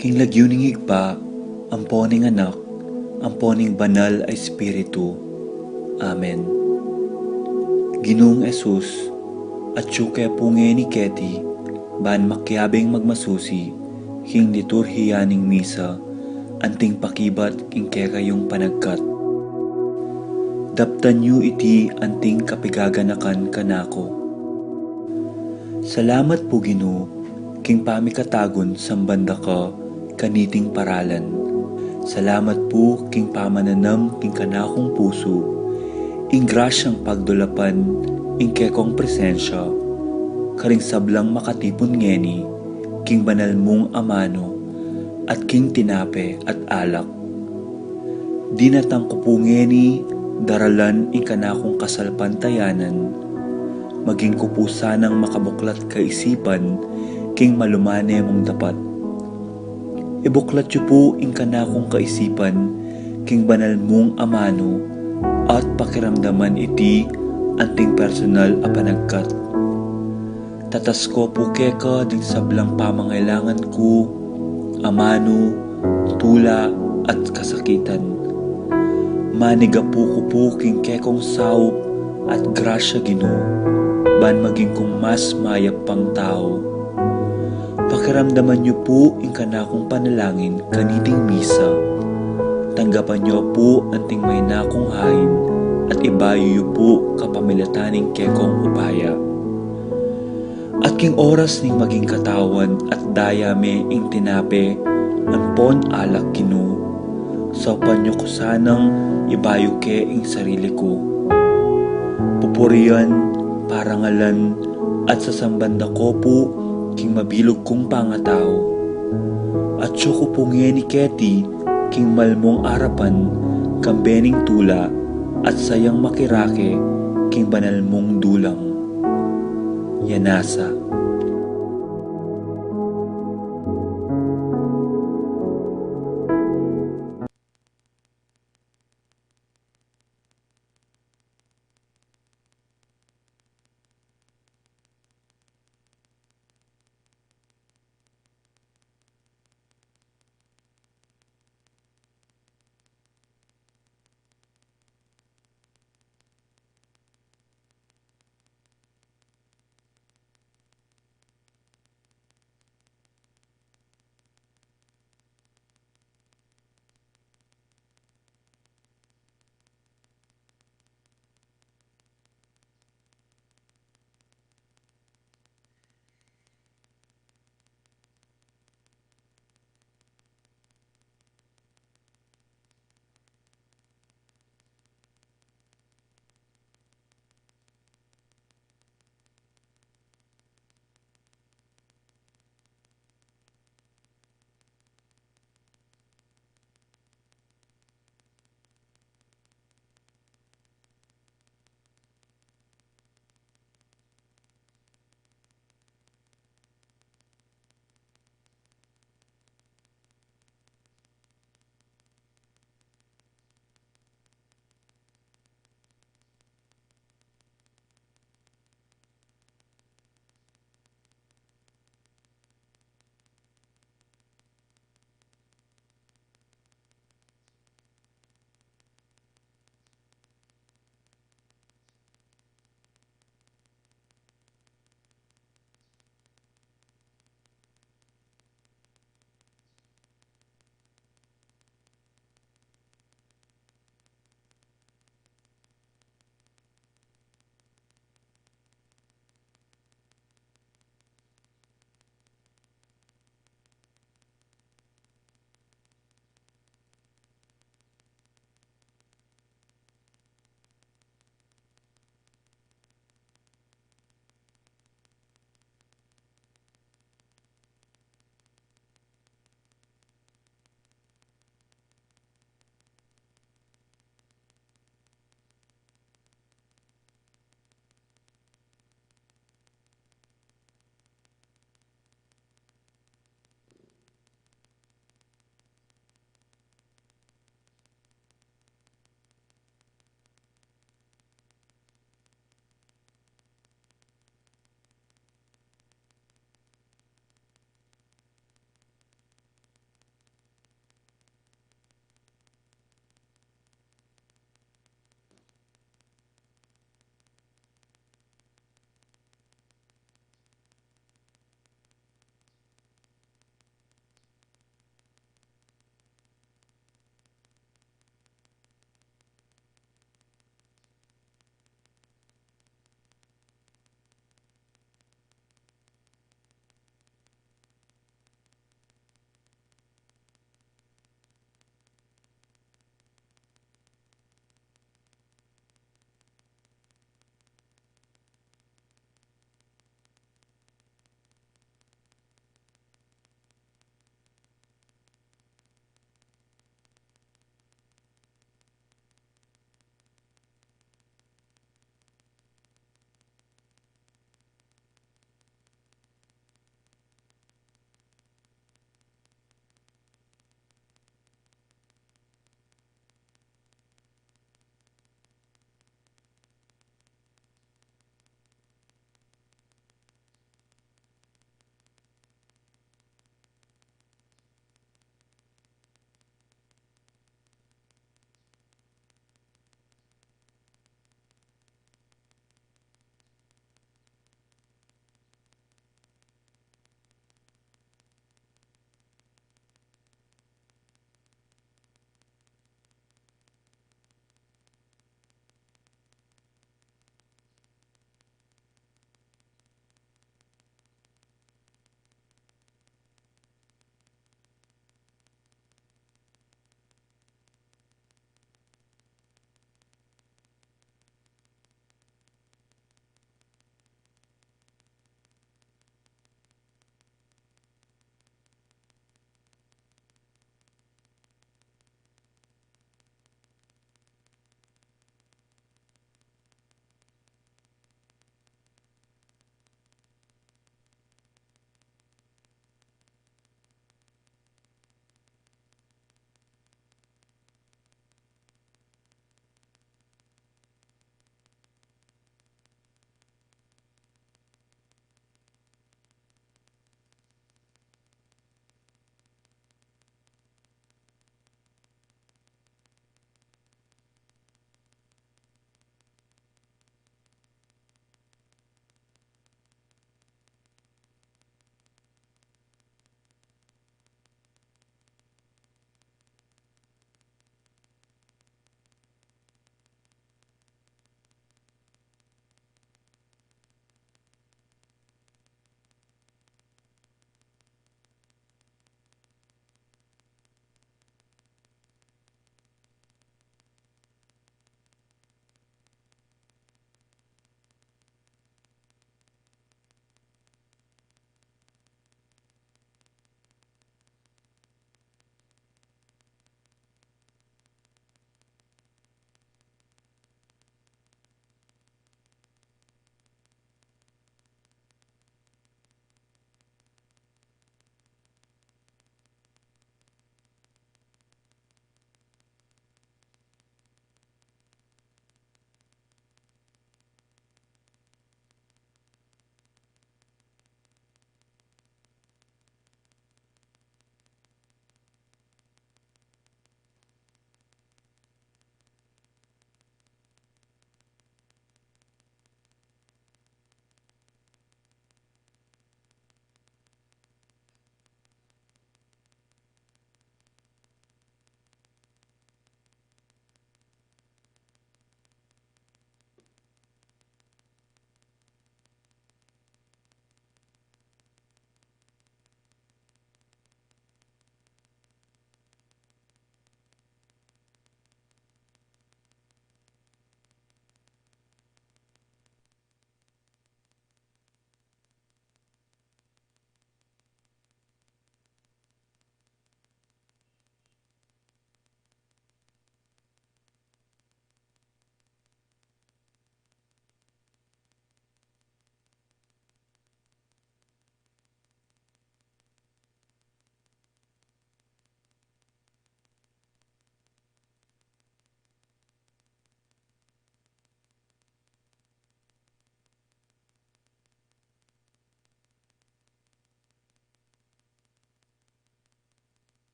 King lagyuning higpa, amponing anak, amponing banal ay espiritu. Amen. Ginoong Esus, at syuke punge ni Keti, ban makyabing magmasusi, king liturhiyaning misa, anting pakibat king kekayong panagkat. Daptan yu iti anting kapigaganakan kanako. Salamat po Ginoo, king pamikatagon sambanda ka, kaniting paralan. Salamat po king pamananam king kanakong puso, ing grasyang pagdulapan, ing kekong presensya, karing sablang makatipon ngeni, king banal mong amano, at king tinape at alak. Dinatang ko po ngeni, daralan ing kanakong kasalpantayanan, maging ko po sanang makabuklat kaisipan, king malumane mong dapat. Ibuklat yu po ing kanakong kaisipan, king banal mong amano, at pakiramdaman iti anting personal a panagkat. Tatas ko po keka ding sablang pamangailangan ko, amano, tula at kasakitan. Maniga po ko po king kekong saup at grasya Ginoo, ban maging kong mas mayap pang tao. Pakiramdaman niyo po ing kanakong panalangin kaniting misa. Tanggapan niyo po anting may nakong hain at ibayo niyo po kapamilataning kekong upaya. At king oras ning maging katawan at dayame ing tinape anpon alak Ginoo. Saupan niyo ko sanang ibayo ke ing sarili ko. Pupurian, parangalan at sasambanda ko po king mabilog kong pangatao. At siyo ko pungi ni Keti, king malmong arapan, kambening tula, at sayang makirake, king banal mong dulang. Yanasa.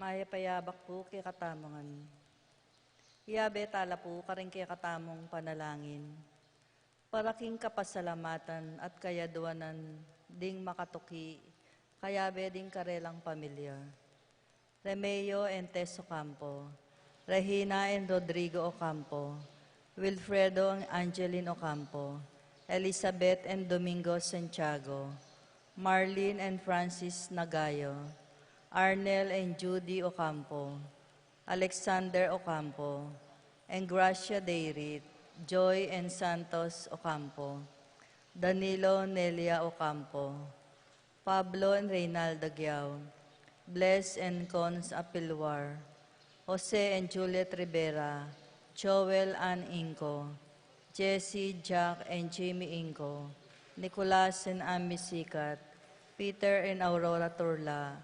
Maya payabak po kay katamangan. Iyabe tala po karing kay katamong panalangin. Paraking kapasalamatan at kayaduanan ding makatuki, kayabe ding karelang pamilya. Remeo and Tess Ocampo, Regina and Rodrigo Ocampo, Wilfredo and Angeline Ocampo, Elizabeth and Domingo Santiago, Marlene and Francis Nagayo, Arnel and Judy Ocampo, Alexander Ocampo, and Gracia Deirit, Joy and Santos Ocampo, Danilo Nelia Ocampo, Pablo and Reynaldo Giao, Bless and Cons Apilwar, Jose and Juliet Rivera, Joel Ann Inco, Jesse, Jack and Jimmy Inco, Nicolas and Ami Sikat, Peter and Aurora Turla,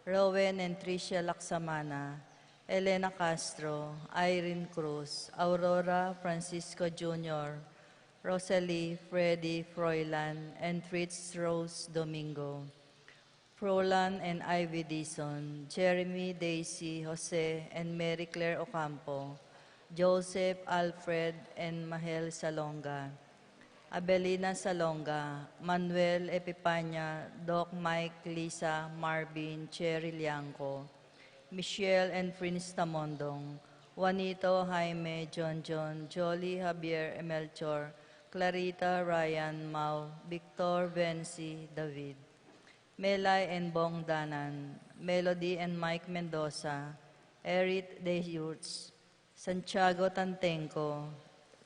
Rowan and Tricia Laksamana, Elena Castro, Irene Cruz, Aurora Francisco Jr., Rosalie, Freddy Froilan, and Fritz Rose Domingo, Frolan and Ivy Dison, Jeremy, Daisy, Jose, and Mary Claire Ocampo, Joseph, Alfred, and Mahel Salonga, Abelina Salonga, Manuel Epipanya, Doc Mike, Lisa, Marvin, Cherry Liangco, Michelle and Prince Tamondong, Juanito, Jaime, John, Jolie, Javier, Melchor, Clarita, Ryan, Mau, Victor, Vency, David, Melay and Bong Danan, Melody and Mike Mendoza, Erit De Yurts, Santiago Tantenco,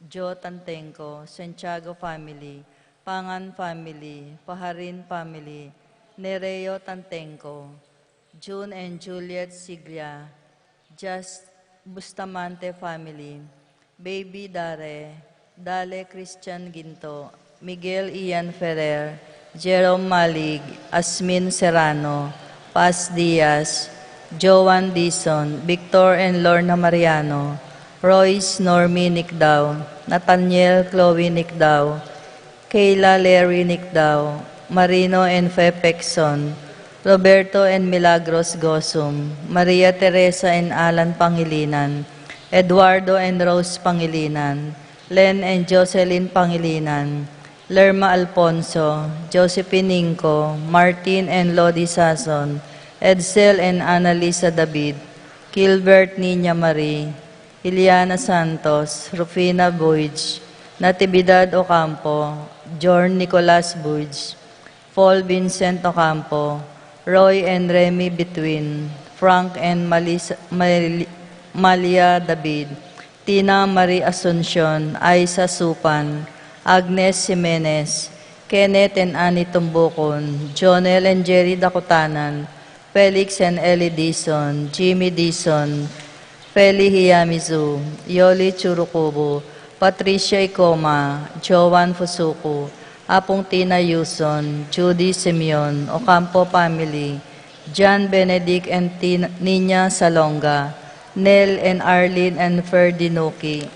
Joe Tantenco, Santiago family, Pangan family, Paharin family, Nereo Tantenco, June and Juliet Siglia, Just Bustamante family, Baby Dare, Dale Christian Ginto, Miguel Ian Ferrer, Jerome Malig, Asmin Serrano, Paz Diaz, Joan Dison, Victor and Lorna Mariano, Royce Normie Nicdao, Nathaniel Chloe Nicdao, Kayla Larry Nicdao, Marino and Fe Pexon, Roberto and Milagros Gosum, Maria Teresa and Alan Pangilinan, Eduardo and Rose Pangilinan, Len and Jocelyn Pangilinan, Lerma Alfonso, Josephine Inco, Martin and Lodi Sason, Edsel and Annalisa David, Gilbert Nina Marie, Iliana Santos, Rufina Buij, Natividad Ocampo, Jorn Nicolas Buij, Paul Vincent Ocampo, Roy and Remy Between, Frank and Malia David, Tina Marie Asuncion, Aisa Supan, Agnes Jimenez, Kenneth and Annie Tumbukon, Jonel and Jerry Dakutanan, Felix and Ellie Dison, Jimmy Dison, Feli Hiyamizu, Yoli Churukubu, Patricia Icoma, Joan Fusuku, Apong Tina Yuson, Judy Simeon, Ocampo family, John Benedict and Nina Salonga, Nel and Arlene and Ferdinoki.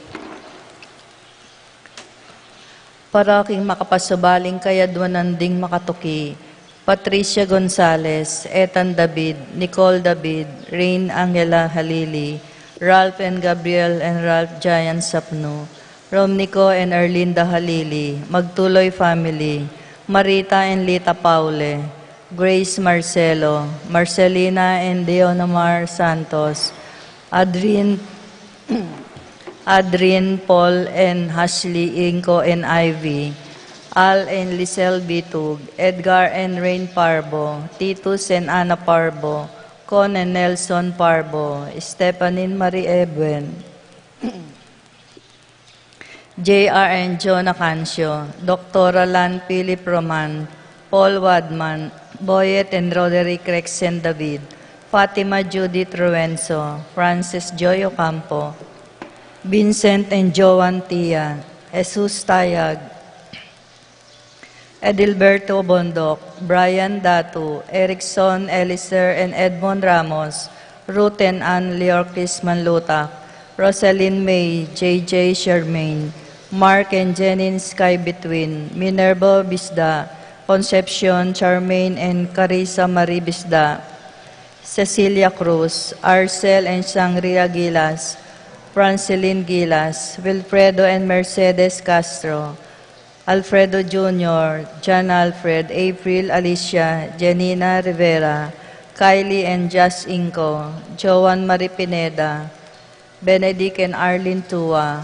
Paraking makapasubaling kayadwanan ding makatuki, Patricia Gonzalez, Ethan David, Nicole David, Rain Angela Halili, Ralph and Gabriel and Ralph Giant Sapno, Romnico and Erlinda Halili, Magtuloy family, Marita and Lita Paule, Grace Marcelo, Marcelina and Deonamar Santos, Adrian Paul and Ashley Inco and Ivy, Al and Lisel Bitug, Edgar and Rain Parbo, Titus and Ana Parbo, Con and Nelson Parbo, Stephanie Marie Ebuen, J.R. and Jonah Cancio, Dr. Alan Philip Roman, Paul Wadman, Boyet and Roderick Rexen David, Fatima Judith Ruenzo, Francis Joy Ocampo, Vincent and Joan Tia, Jesus Tayag, Edilberto Bondok, Brian Datu, Erickson Eliser and Edmond Ramos, Ruth and Ann Leorquis Manlutak, Rosalyn May, J.J. Shermaine, Mark and Jenin Sky Between, Minerva Bisda, Concepcion, Charmaine and Carissa Marie Bisda, Cecilia Cruz, Arcel and Sangria Gilas, Franceline Gilas, Wilfredo and Mercedes Castro, Alfredo Jr., John Alfred, April Alicia, Janina Rivera, Kylie and Just Inco, Joan Marie Pineda, Benedict and Arlene Tua,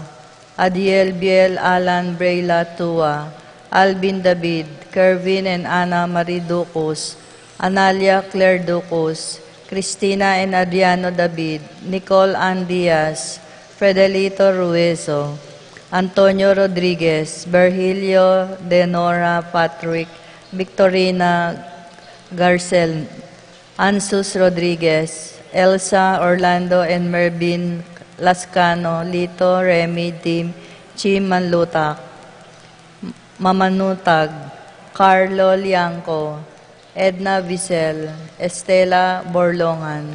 Adiel Biel Alan Breyla Tua, Alvin David, Kervin and Ana Marie Ducos, Analia Claire Ducos, Cristina and Adriano David, Nicole Ann Diaz, Fredelito Ruezo, Antonio Rodriguez, Virgilio Denora Patrick, Victorina Garcel, Ansus Rodriguez, Elsa Orlando and Mervin Lascano, Lito Remy Tim, Chim Manlutak, Mamanutag, Carlo Liangco, Edna Visel, Estela Borlongan.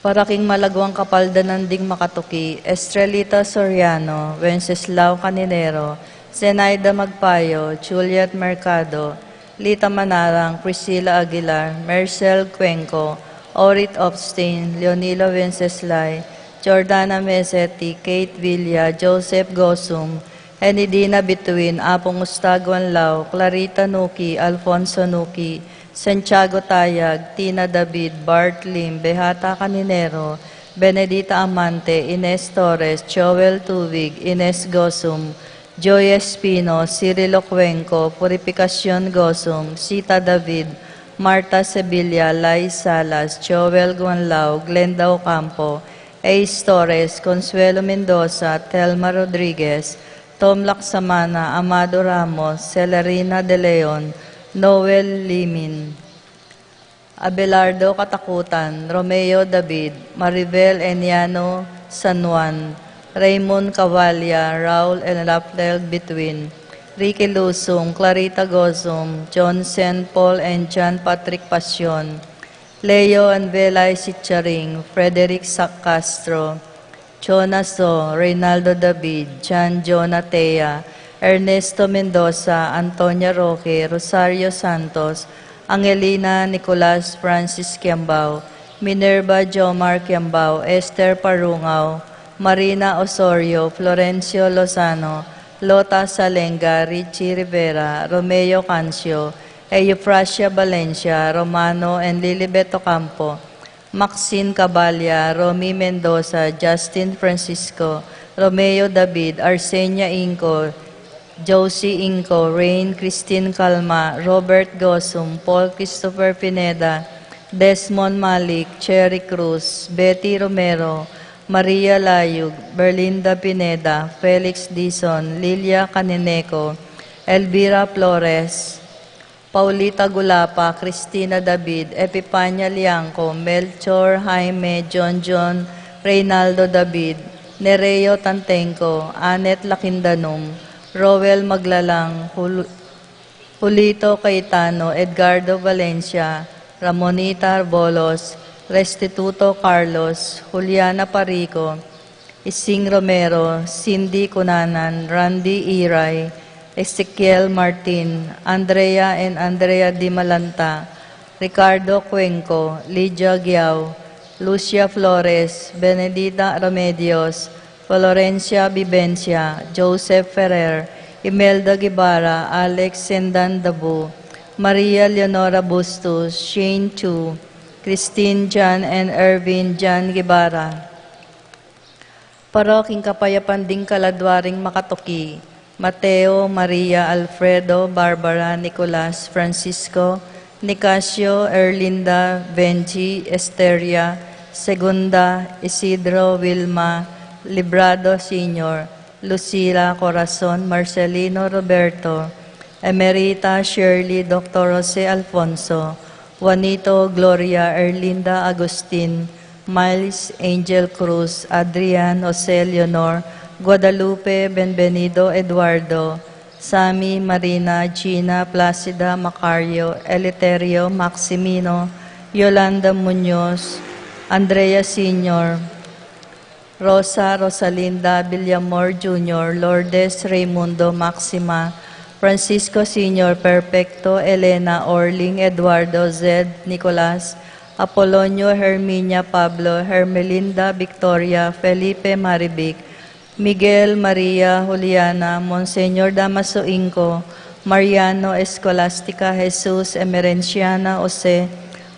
Paraking Malagwang Kapaldananding Makatuki, Estrelita Soriano, Wenceslao Caninero, Zenaida Magpayo, Juliet Mercado, Lita Manarang, Priscilla Aguilar, Marcel Cuenco, Orit Opstein, Leonilo Wenceslay, Jordana Mesetti, Kate Villa, Joseph Gosum, Enidina Bituin, Apong Ustaguan Lau, Clarita Nuki, Alfonso Nuki, Santiago Tayag, Tina David, Bart Lim, Behata Caninero, Benedita Amante, Ines Torres, Joel Tubig, Ines Gosum, Joy Espino, Cirilo Cuenco, Purificación Gosum, Sita David, Marta Sevilla, Lai Salas, Joel Guanlao, Glenda Ocampo, Ace Torres, Consuelo Mendoza, Telma Rodriguez, Tom Laksamana, Amado Ramos, Celerina De Leon, Noel Limin, Abelardo Katakutan, Romeo David, Maribel Eniano San Juan, Raymond Cavalia, Raul and Raphael Between, Ricky Lusong, Clarita Gozum, John St. Paul and John Patrick Passion, Leo and Belay Sitcharing, Frederick Sac Castro, Jonas Do, Reynaldo David, John Jonatea, Ernesto Mendoza, Antonia Roque, Rosario Santos, Angelina Nicolas Francis Kiambao, Minerva Jomar Kiambao, Esther Parungaw, Marina Osorio, Florencio Lozano, Lota Salenga, Richie Rivera, Romeo Cancio, Eufrasia Valencia, Romano and Lilibet Ocampo, Maxine Cabalya, Romy Mendoza, Justin Francisco, Romeo David, Arsenia Inco, Josie Inco, Rain Christine Calma, Robert Gosum, Paul Christopher Pineda, Desmond Malik, Cherry Cruz, Betty Romero, Maria Layug, Berlinda Pineda, Felix Dizon, Lilia Canineco, Elvira Flores, Paulita Gulapa, Cristina David, Epipania Liangco, Melchor Jaime, John, Reynaldo David, Nereo Tantenco, Anet Lakindanum, Roel Maglalang, Julito Cayetano, Edgardo Valencia, Ramonita Arbolos, Restituto Carlos, Juliana Parico, Ising Romero, Cindy Cunanan, Randy Iray, Ezekiel Martin, Andrea and Andrea Di Malanta, Ricardo Cuenco, Lydia Giao, Lucia Flores, Benedita Remedios, Florencia Vivencia, Joseph Ferrer, Imelda Guevara, Alex Sendan Dabu, Maria Leonora Bustos, Shane Chu, Christine Jan and Ervin Jan Guevara. Paroking Kapayapan ding Kaladwaring Makatoki, Mateo, Maria, Alfredo, Barbara, Nicolas, Francisco, Nicasio, Erlinda, Benji, Esteria, Segunda, Isidro, Wilma, Librado Sr., Lucila, Corazon, Marcelino, Roberto, Emerita, Shirley, Dr. Jose Alfonso, Juanito, Gloria, Erlinda Agustin, Miles, Angel Cruz, Adrian, Jose Leonor, Guadalupe, Benvenido, Eduardo, Sami, Marina, Gina, Placida, Macario, Eleuterio, Maximino, Yolanda Muñoz, Andrea Sr., Rosa, Rosalinda, Villamor Jr., Lourdes, Raimundo, Maxima, Francisco Sr. Perfecto, Elena Orling, Eduardo Z. Nicolas, Apolonio Herminia Pablo, Hermelinda Victoria, Felipe Maribic, Miguel Maria Juliana, Monseñor Damaso Inco, Mariano Escolastica, Jesus Emerenciana Jose,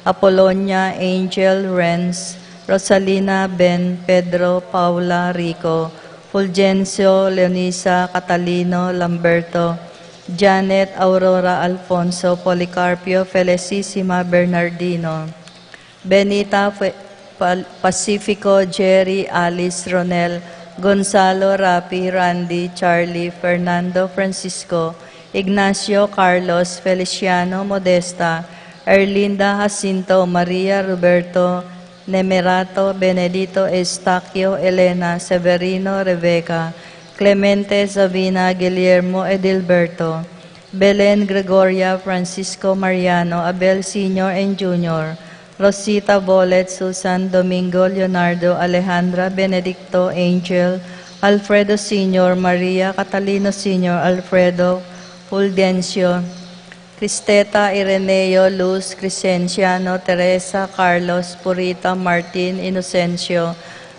Apolonia Angel Renz, Rosalina Ben Pedro Paula Rico, Fulgencio Leonisa Catalino Lamberto, Janet Aurora Alfonso Policarpio Felicissima Bernardino, Benita Pacifico Jerry Alice Ronel, Gonzalo Rapi Randy Charlie Fernando Francisco, Ignacio Carlos Feliciano Modesta, Erlinda Jacinto Maria Roberto Nemerato Benedito Estaquio Elena Severino Rebecca, Clemente Sabina Guillermo Edilberto, Belen Gregoria Francisco Mariano Abel Sr. and Jr., Rosita Bolet Susan Domingo Leonardo Alejandra Benedicto Angel Alfredo Sr. Maria Catalino Sr. Alfredo Fulgencio, Cristeta Ireneo Luz Crescenciano Teresa Carlos Purita Martin Inocencio,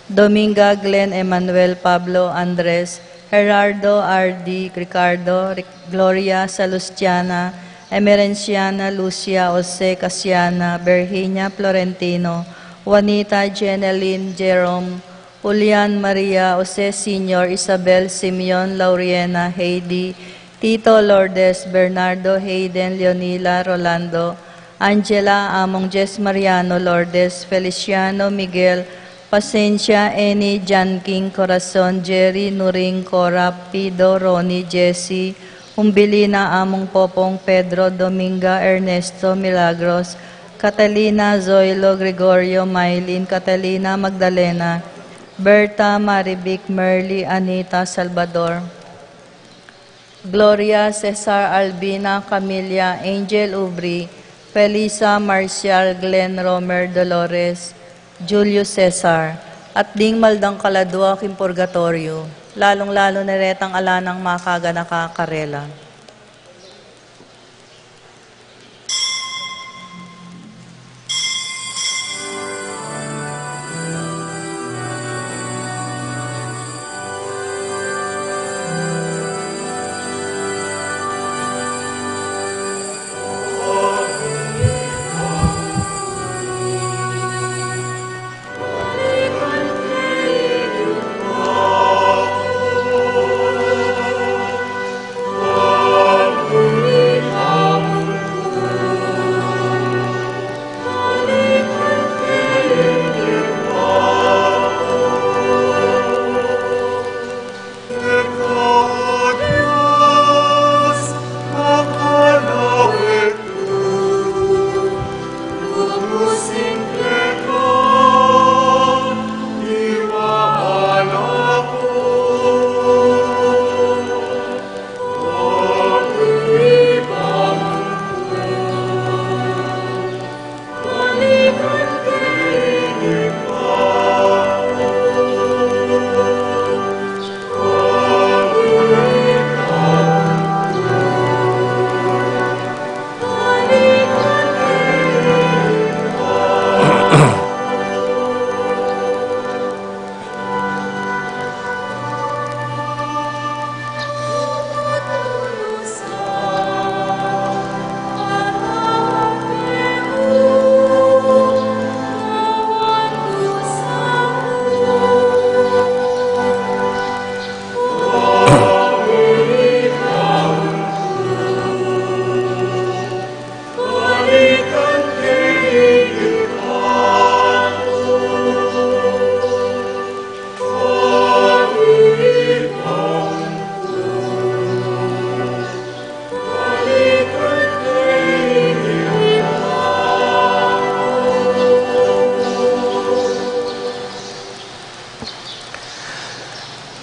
Dominga Glenn Emmanuel Pablo Andres, Gerardo R.D. Ricardo Gloria Salustiana, Emerenciana Lucia Jose Casiana, Virginia Florentino, Juanita Jeneline Jerome, Julian Maria Jose Sr., Isabel Simeon Lauriena Heidi, Tito Lourdes Bernardo Hayden Leonila Rolando, Angela Among Jess Mariano Lourdes, Feliciano Miguel, Pasencia Eni Jan King Corazon, Jerry Nuring Cora, Pido Ronnie Jesse, Umbilina Among Popong Pedro Dominga Ernesto Milagros, Catalina Zoilo Gregorio Maylin, Catalina Magdalena, Berta Maribic Merly Anita Salvador, Gloria Cesar Albina Camilla Angel Ubri, Felisa Marcial Glenn Romer Dolores, Julius Cesar, at ding maldang kaladwa king purgatorio, lalong-lalo na retang alanang makaga nakakarela.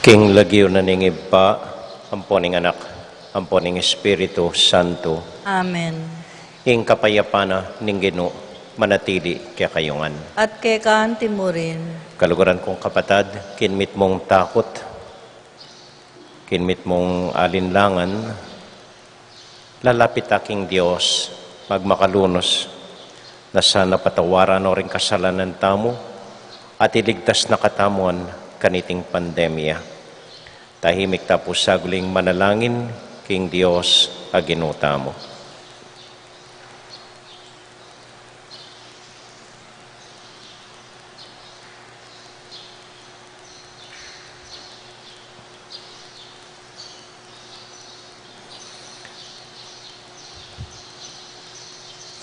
King lagyo na ningib pa, amponing anak, amponing Espiritu Santo. Amen. Ing kapayapana ning Ginoo manatili kaya kayungan. At kay kaan timurin, Kaluguran kong kapatad, kinmit mong takot, kinmit mong alinlangan, lalapit aking Diyos, magmakalunos, na sana patawaran o rin kasalanan tamo at iligtas na katamuan kaniting pandemya. Tahimik tapos saguling manalangin, King Diyos, aginuta mo.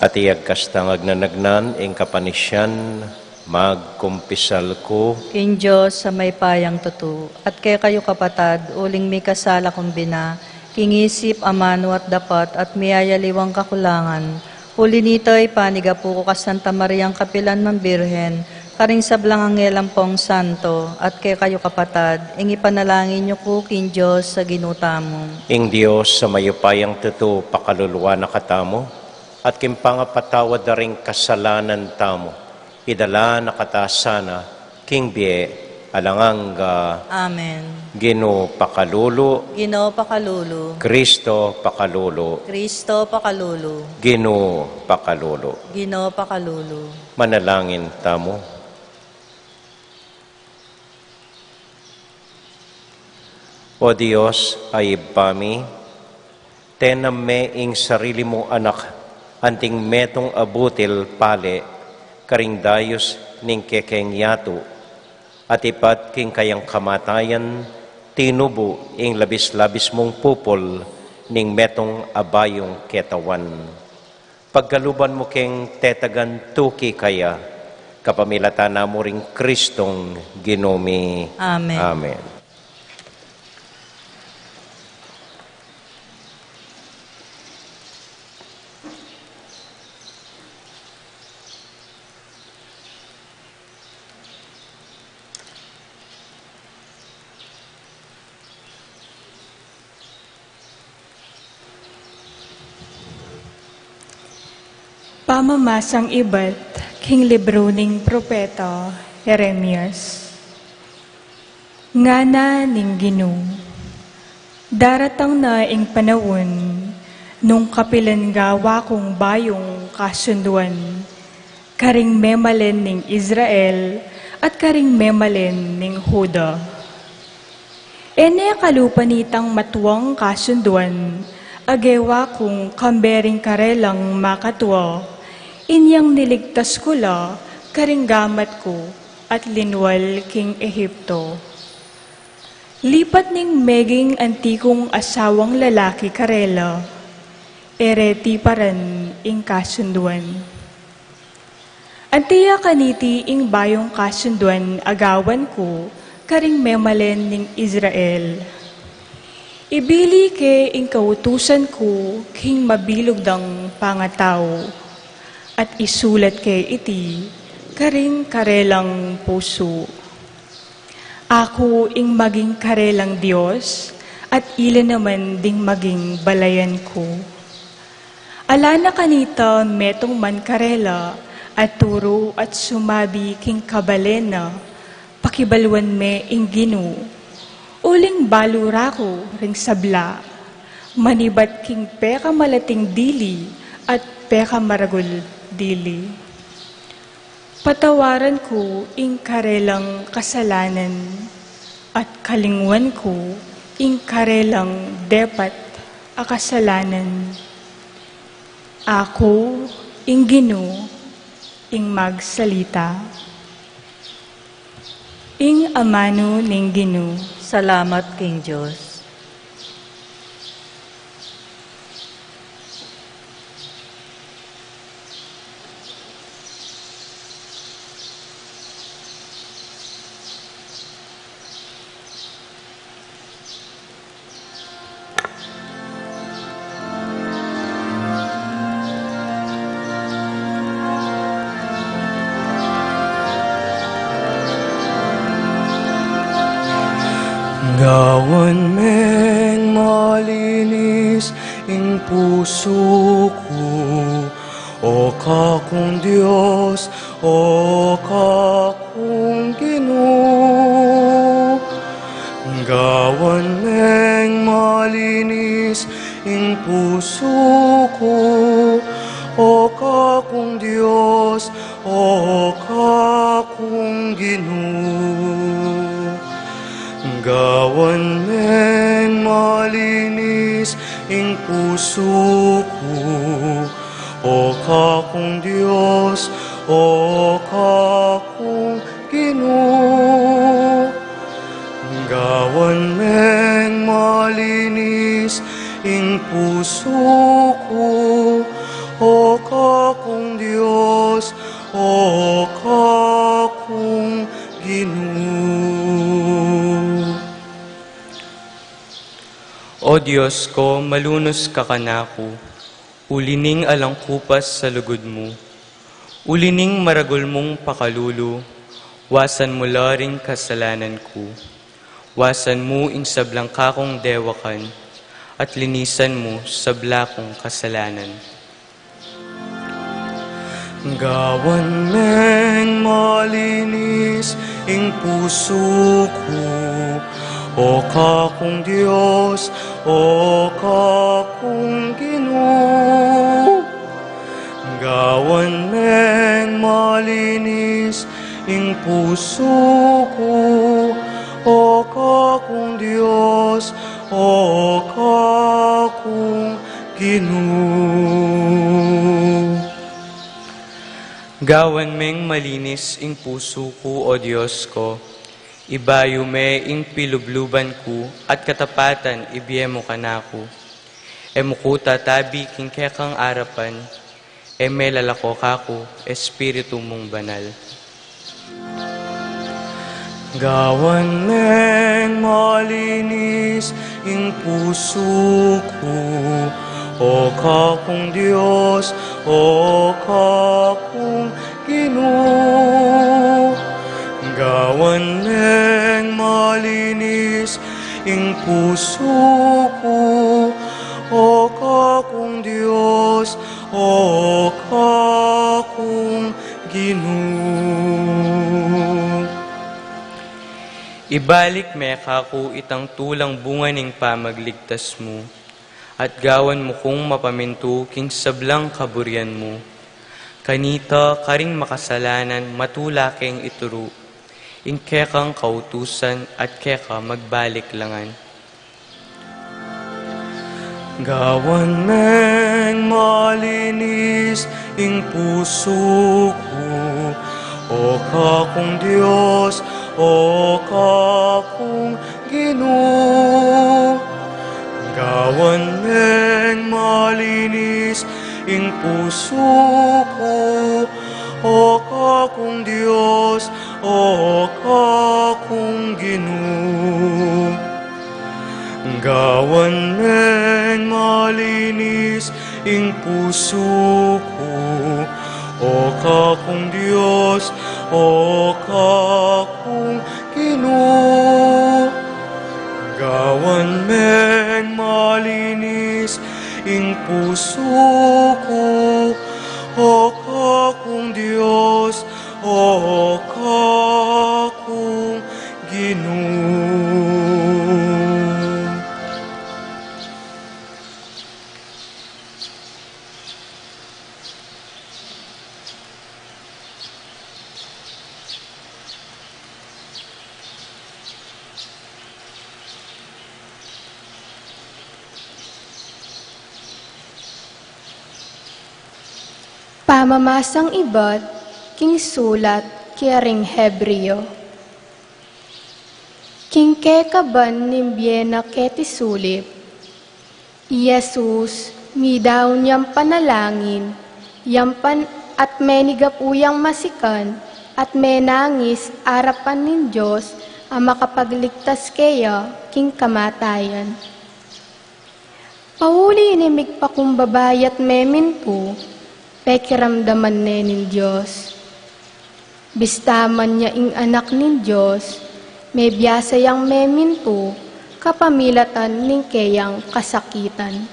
At iagkastang agnanagnan, ing kapanisyan, magkumpisal ko, King Diyos sa may payang tutu, at kay kayo kapatad, uling may kasala kong bina, kingisip, amano at dapat, at miyayaliwang kakulangan. Uli nito'y paniga po ko ka Santa Mariang Kapilan ng Birhen, karing sablang angelang pong santo, at kay kayo kapatad, ing ipanalangin niyo ko, King Diyos, sa ginuta mo. ing Diyos sa mayupayang tutu, pakaluluwa na katamo, at kimpangapatawad na ring kasalanan tamo, idala na katasana, King Bie, alanganga, Amen. Gino pakalulu, Ginoo pakalulu, Kristo pakalulu, Kristo pakalulu, Gino pakalulu. Ginoo pakalulu. Manalangin tamo. O Diyos, ay ibami, tename ing sarili mo anak, anting metong abutil pale, karing dayos ning kekeng yato, at ipat king kayang kamatayan, tinubo ing labis-labis mong pupol, ning metong abayong ketawan. Paggaluban mo keng tetagan tuki kaya, kapamilata na mo ring Kristong ginomi. Amen. Amen. Pamamasang iba't king libro ning propeta Jeremias. Ngana ning Ginoo, daratang na ing panahon, nung kapilan gawa kong bayong kasunduan, karing memalen ning Israel at karing memalen ning Huda. Ene kalupanitang matuwang kasunduan, agewa kong kambering karelang makatwa, inyang niligtas ko la, karinggamat ko, at linwal king Ehipto. Lipat ning meging antikong asawang lalaki karela, ereti paran ing kasunduan. Antiya kaniti ing bayong kasunduan agawan ko, karing memalen ning Israel. Ibili ke ing kautusan ko, king mabilog dang pangataw, at isulat kay iti, karing karelang puso. Ako ing maging karelang Diyos, at ilan naman ding maging balayan ko. Ala na kanita metong man karela, at turo at sumabi king kabalena, pakibalwan me ing Ginoo. Uling balura ko ring sabla, manibat king peka malating dili, at peka maragul dili. Patawaran ko ing karelang kasalanan, at kalingwan ko ing karelang depat a kasalanan. Ako ing Ginoo ing magsalita. Ing amano ning Ginoo. Salamat, King Diyos. Gawan men malinis ing puso ko, o kakong Diyos, o kakong Ginoo. Gawan men malinis ing puso Gawan men malinis ing puso ko, o kakong Diyos, o kakong Ginoo. Gawan men malinis ing puso ko, o kakong Diyos, o kakong Ginoo. O Diyos ko, malunos ka kanako, ulining alangkupas sa lugod mo, ulining maragol mong pakalulo, wasan mo laring kasalanan ko, wasan mo ing sablang kakong dewakan, at linisan mo sa blakong kasalanan. Gawan men malinis ing puso ko, o kakong Diyos, o kakong Ginoo. Gawan men malinis ing puso ko, o kakong Diyos, o kakong Ginoo. Gawan meng malinis ing puso ko, o Diyos ko, ibayo me ing pilubluban ko, at katapatan ibiyemo kanako. Emuko tatabi king kekang arapan, lalako kako, Espiritu mong banal. Gawan meng malinis ing puso ko, o kakong Diyos, o kakong Ginoo. Gawan meng malinis ing puso ko, o kakong Diyos, o kakong Ginoo. Ibalik me kako itang tulang bunga ning pamagligtas mo, at gawan mo kong mapaminto king sablang kaburian mo. Kanita karing makasalanan matula keng ituro, ing kekang kautusan at keka magbalik langan. Gawan meng malinis ing puso ko, o kakong Diyos, o kakong Ginoo. Gawan meng malinis ing puso ko, o kakong Diyos, o kakong Ginoo. Gawan meng malinis ing puso ko, o kakong Diyos, o kakong Ginoo. Gawan meng malinis ing puso ko, o kakong Diyos, o kakong Ginoo. Pamamasang ibad, king sulat, kiaring Hebreo. King kekaban nimbyena keti sulip, Yesus, midaw niyang panalangin, yampan at menigapuyang masikan, at menangis arapan nin Diyos, ang makapagligtas kaya, king kamatayan. Pauli inimig pakumbabayat meminto, pekiramdaman nin Diyos. Bistaman niya ing anak nin Diyos, may biyasayang meminto, kapamilatan ning kayang kasakitan.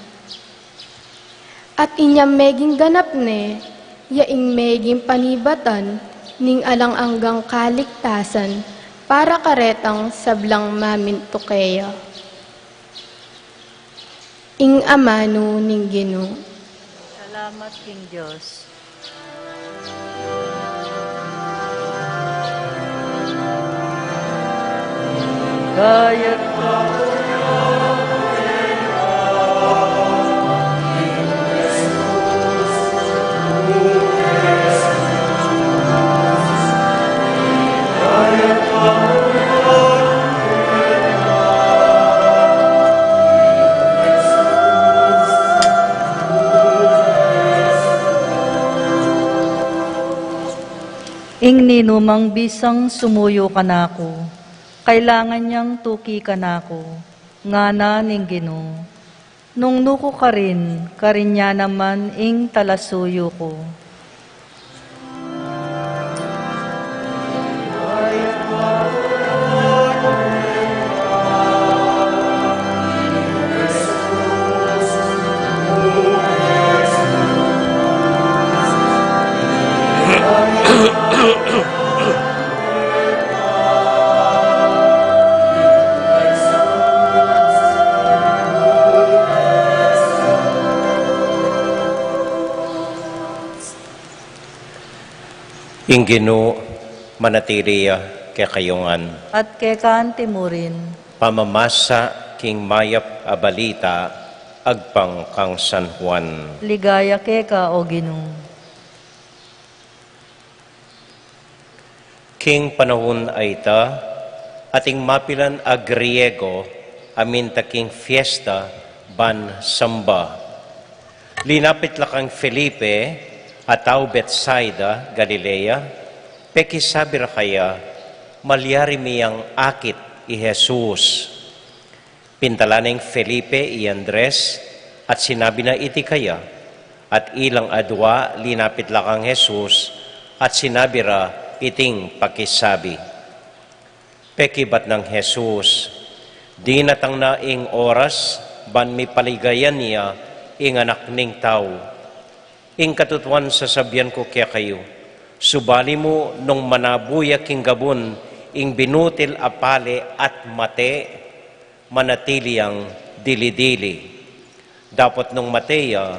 At inyam meging ganap ne, yaing meging panibatan, ning alang-anggang kaligtasan, para karetang sablang maminto kaya. Ing amano ning Ginoo. Salamat, King Diyos. Gayat ing ninumang bisang sumuyo ka nako, kailangan niyang tuki ka nako, nga na ning Ginoo. Nung nuko ka rin niya naman ing talasuyo ko. Ing Ginoo, manatiliya kay kayungan. At kekaan timurin, Pamamasa king mayap a balita, agpang kang San Juan. ligaya keka o Ginoo. King panahon ay ta, ating mapilan a Griego, amin ta king fiesta, ban samba. Linapit lakang Felipe, ataw Bethsaida, Galilea, pekisabira kaya, malyari miyang akit i Jesus. Pintalaneng Felipe i Andres, at sinabi na iti kaya, at ilang adwa linapit lakang Jesus, at sinabira iting pakisabi. Pekibat ng Jesus, di natang naing oras, ban mi paligayan niya, ing anak ning tao. Ing katutuan sasabihan ko kaya kayo, subali mo nung manabuya king gabon, ing binutil apale at mate, manatili ang dili-dili. Dapat nung mateya,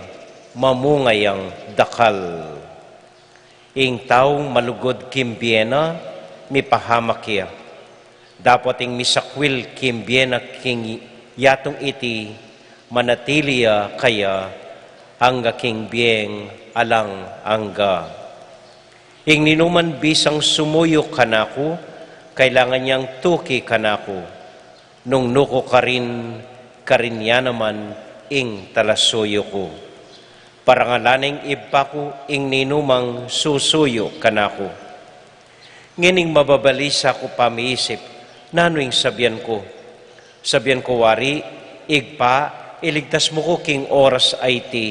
mamungay ang dakal. Ing taong malugod kimbiena, mipahamak iya. Dapat ing misakwil kimbiena king yatong iti, manatili kaya, angga king bieng alang angga. Ing ninuman bisang sumuyo kanako, kailangan niyang tuki kanako. Nung nuko karin niya naman ing talasuyo ko. Parangalaning iba ko ing ninumang susuyo kanako. Ngining mababalisa ko pamiisip, nanoing sabihan ko. Sabihan ko wari, igpa, iligtas mo ko king oras ay ti.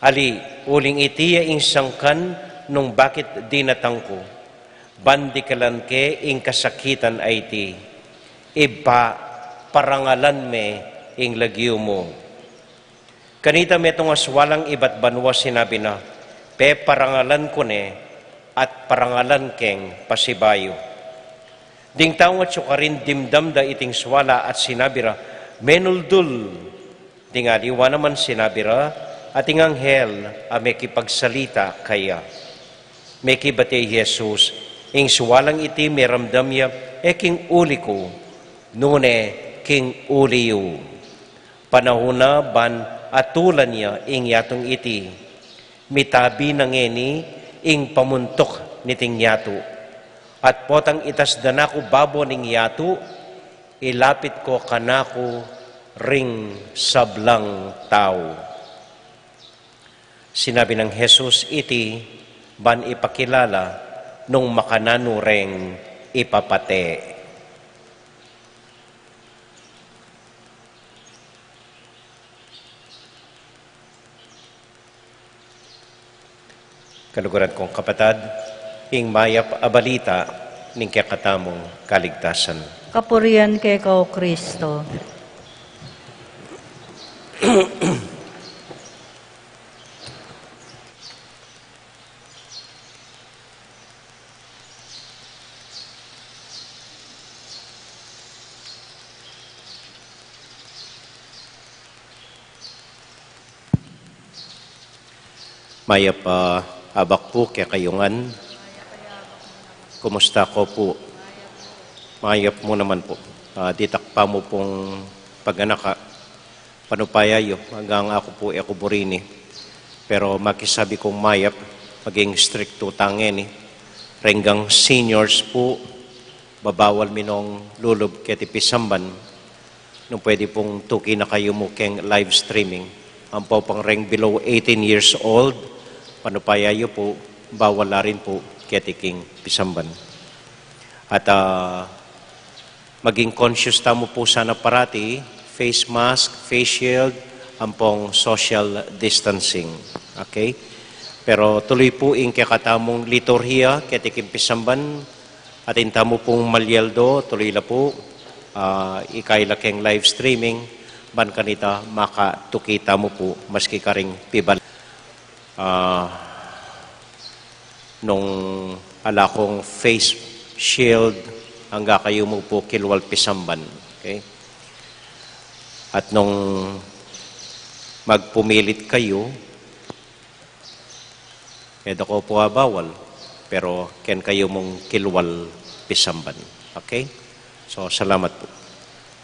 Ali, uling itiya ing sangkan nung bakit dinatang ko. Bandikalan ke ing kasakitan ay ti. Iba, parangalan me ing lagyo mo. Kanita metong aswalang iba't banwa sinabi na, pe parangalan ko ne at parangalan keng pasibayo. Ding taong at sukarin dimdam da iting swala at sinabira, menuldul. Ding aliwa naman sinabira, ating anghel may kipagsalita kaya. May kibate Jesus, ing suwalang iti meramdam ya, king uli ko, nune king uliyo. Panahuna ban atulan niya ing yatong iti, mitabi na ngeni ing pamuntok niting yato. At potang itas danako babo ning yato, ilapit ko kanako ring sablang tao. Sinabi ng Jesus iti, ban ipakilala nung makananureng ipapate. Kaluguran kong kapatad, ing mayap abalita ning kakatamong kaligtasan. Kapurian keka o Kristo. Mayap abak po kaya kayungan. Kumusta ko po? Mayap mo naman po. ditak pa mo pong pag-anak panupayayo hanggang ako po ako burini. Pero makisabi kong mayap, maging stricto tangeni. Renggang seniors po, babawal minong lulob ketipisamban. Nung pwede pong tuki na kayo mo keng live streaming. Ang po pang reng below 18 years old, panupayayo po, bawal na rin po ketiking pisamban. At maging conscious tamo po sana parati, face mask, face shield, ang pong social distancing. Okay? Pero tuloy po in kakatamong liturhiya, ketiking pisamban, at intamo pong malyeldo, tuloy la po, ikaila keng live streaming, ban kanita makatukita mo po, maski karing pibal. Nung ala kong face shield, hangga kayo mo po kilwal pisamban. Okay? At nung magpumilit kayo, edo ko po bawal, pero ken kayo mong kilwal pisamban. Okay? So, salamat po.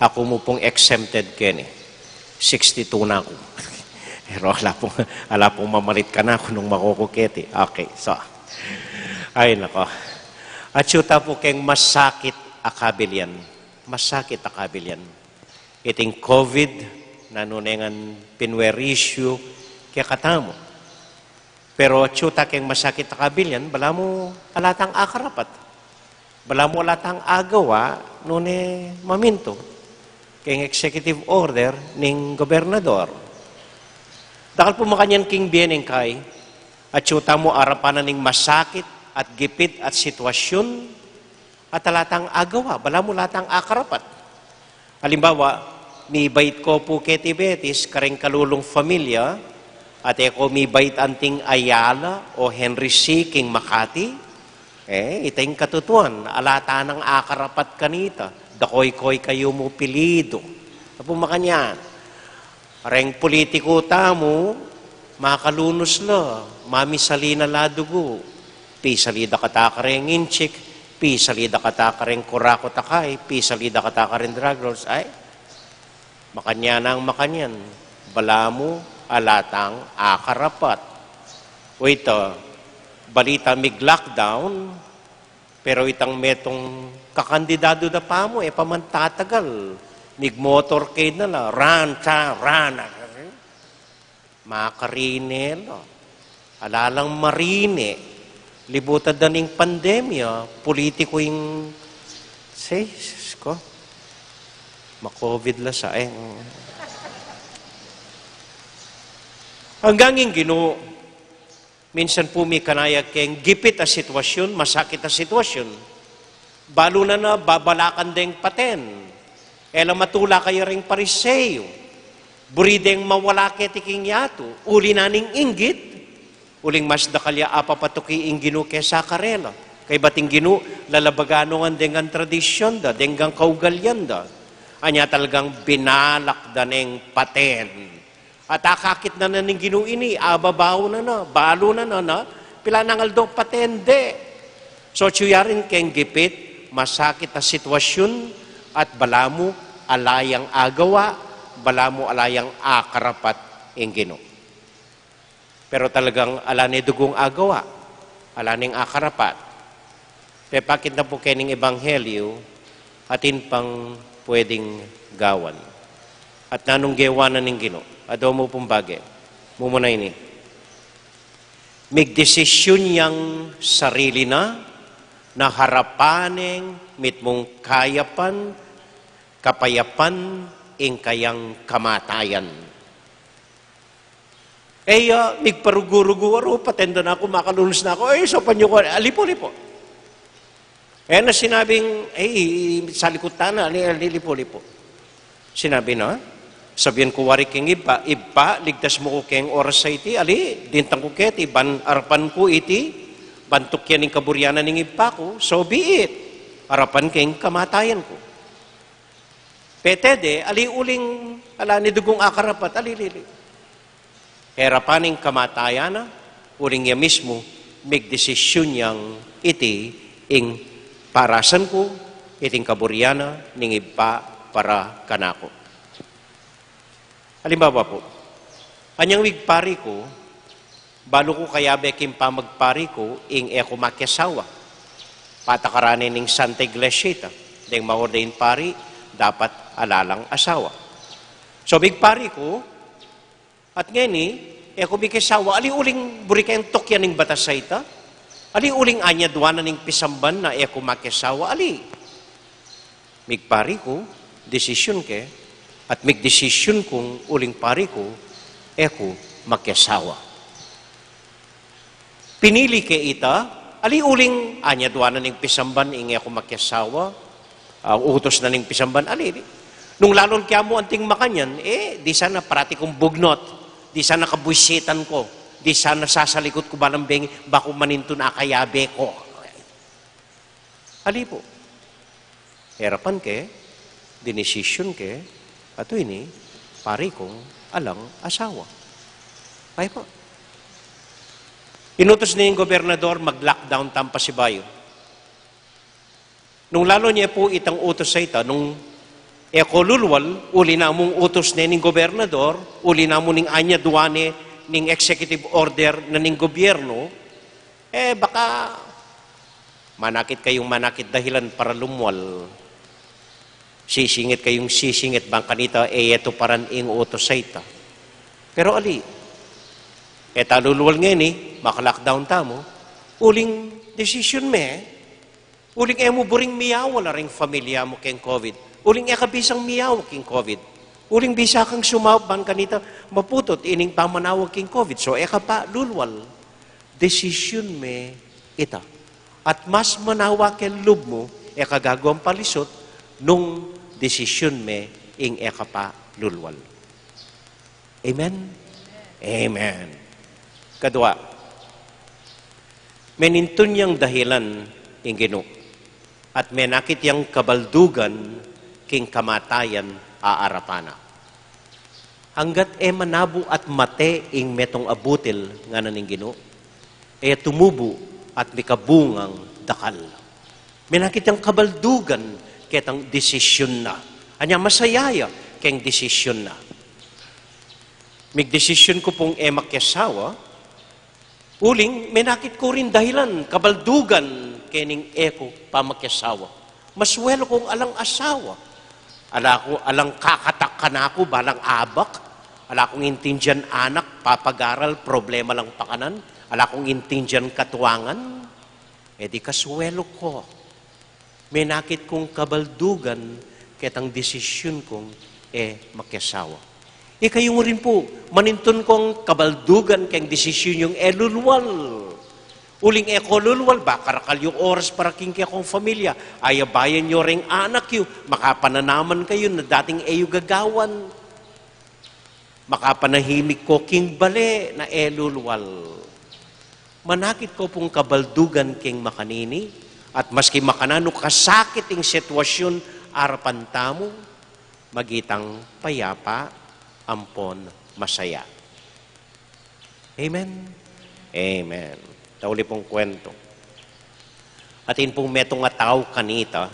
Ako mo pong exempted ken 62 na ako. Pero ala pong mamalit ka na ako nung makukuketi. Okay, so. Ay, nako. At syuta po keng masakit akabilyan. Masakit akabilyan. Iting COVID, nanunengan pinwerisyo, kaya katamo. Pero tsuta keng masakit akabilyan, bala mo alatang akarapat. Bala mo alatang agawa, nune maminto. Keng executive order ning gobernador. Dakal po makanyan king bieneng kay, at tsuta mo arapanan ning masakit at gipit at sitwasyon, at alatang agawa, bala mo latang akarapat. Halimbawa, mi bait ko po keti Betis, karing kalulong familia, at eko mi bait anting Ayala o Henry C. King Makati, itayong katutuan, alata ng akarapat kanita, dakoy-koy kayo mo pilido. Apo makanyan, reng politiko tamo, makalunos la, mami salina ladugo, pisalida katakareng inchik, pisalida katakareng kurako takay, pisalida katakareng drug lords, ay, makanyanang makanyan, bala mo, alatang akarapat. O ito, balita mig lockdown, pero itang metong kakandidado na pa mo, pamantatagal. Mig motorcade na la, rana. Makarine, alalang marine, libutad na ning pandemya, politiko yung, say, ko, ma-COVID la sa, hanggang yung Ginoo, minsan po may kanayag keng gipit a sitwasyon, masakit a sitwasyon. Balo na babalakan deng paten. Ela matula kayo ring pariseyo. Burideng mawala ketiking yato. Uli naning inggit. Uling mas dakalya apapatuki ing Ginoo kesa karela. Kay bating Ginoo, lalabagano nga dengan tradisyon da, dengan kaugalyan da. Anya talagang binalak da neng paten. At akakit na ning Ginoo ini, ababaw na, balo na, pila nangaldo patende. So, tsuyarin keng gipit, masakit na sitwasyon, at balamu alayang agawa, balamu alayang akarapat ing Ginoo. Pero talagang ala ni dugong agawa, ala ning akarapat. Pepakit na po kening ebanghelyo, atin pang pwedeng gawan. At nanong gewanan ning Ginoo. Ado mo pong bagay. Mumuna ini. Migdesisyon yang sarili na harapaneng mitmong kayapan, kapayapan, ing kayang kamatayan. Migparuguruguaro, patendo na ako, makalunos na ako, so panyo ko, lipo-lipo. Na sinabing, sa likutan na, lipo-lipo. Sinabi na, sabihan ko wari keng iba, ligtas mo ko keng oras sa iti, dintang ko keti, arapan ko iti, bantok yan ng kaburyanan ng iba ko, so be it. Arapan keng kamatayan ko. Petede, uling, ni dugong akarapat, lili. Herapan ng kamatayan na, uling niya mismo, may desisyon niyang iti, ing parasan ko, iting kaburyana, ning ipa para kanako. Halimbawa po, anyang wigpari ko, balo ko kaya bekim pa magpari ko, ing eko makyasawa. Patakaраnin ning Santa Iglesia, ding maordain pari, dapat alalang asawa. So bigpari ko, at ngeni, eko mikyasawa, ali uling buri kayong tokyan ning batas sa ita, ali uling anya duwana ning pisamban na eko makyasawa, ali. Migpari ko, desisyon ke, at migdesisyon kong uling pari ko, eko makyasawa. Pinili ke ita, ali uling anya duwana ning pisamban, ing eko makyasawa, utos na ning pisamban, ali. Nung lalon kaya mo anting makanyan, di sana parati kong bugnot, di sana kabuisitan ko, di sana sasalikot ko balang bengi, bako maninto na akayabe ko. Ali po. Herapan ke, dinesisyon ke, ato ini, pari kong alang asawa. Ay po. Inutos na yung gobernador mag-lockdown Tampa Sibayo. Nung lalo niya po itang utos sa ita, nung ekolulwal, uli na mong utos na ning gobernador, uli na mo ning anya duwane ning executive order na ning gobyerno, baka manakit kayong manakit dahilan para lumwal. Sisingit kayong sisingit, bang kanita, ito paran ing utos sa ita. Pero ali, talulwal ngayon maka-lockdown tamo, uling desisyon uling mo buring miyaw, wala ring familia mo keng COVID. Uling bisang miyaw king COVID. Uling bisa kang sumawag, bang kanita, maputot, ining pamanawag king COVID. So pa, lulwal, desisyon ita. At mas manawa ken lub mo, gagawang palisot, nung desisyon ing pa, lulwal. Amen? Amen. Kadua, menintun yang dahilan ing Ginoo at menakit yang kabaldugan king kamatayan aarapana. Hanggat manabo at mate ing metong abutil nga naning Ginoo, tumubo at mikabungang dakal. Menakit yang kabaldugan ketang desisyon na. Anya masayaya keng desisyon na. Migdesisyon ko pong makyasawa, uling, menakit ko rin dahilan, kabaldugan, kening eko pamakyasawa. Maswelo kong alang asawa. Alang kakatak ka na ako, balang abak. Ala kong intindihan anak, papagaral, problema lang pakanan. Ala kong intindihan katuwangan. Di kaswelo ko. Menakit kong kabaldugan, ketang desisyon kong makyasawa. Kayo mo rin po, manintun kong kabaldugan keng desisyon yung lulwal. Uling kolulwal, bakarakal yung oras para king kong familia. Ayabayan nyo ring anak yu, makapananaman kayo na dating gagawan. Makapanahimik ko king bale na lulwal. Manakit ko pong kabaldugan king makanini, at maski makanano kasakit ing sitwasyon arapan tamo, magitang payapa, ampon, masaya. Amen? Amen. Tauli pong kwento. Atin pong metong nga tao kanita,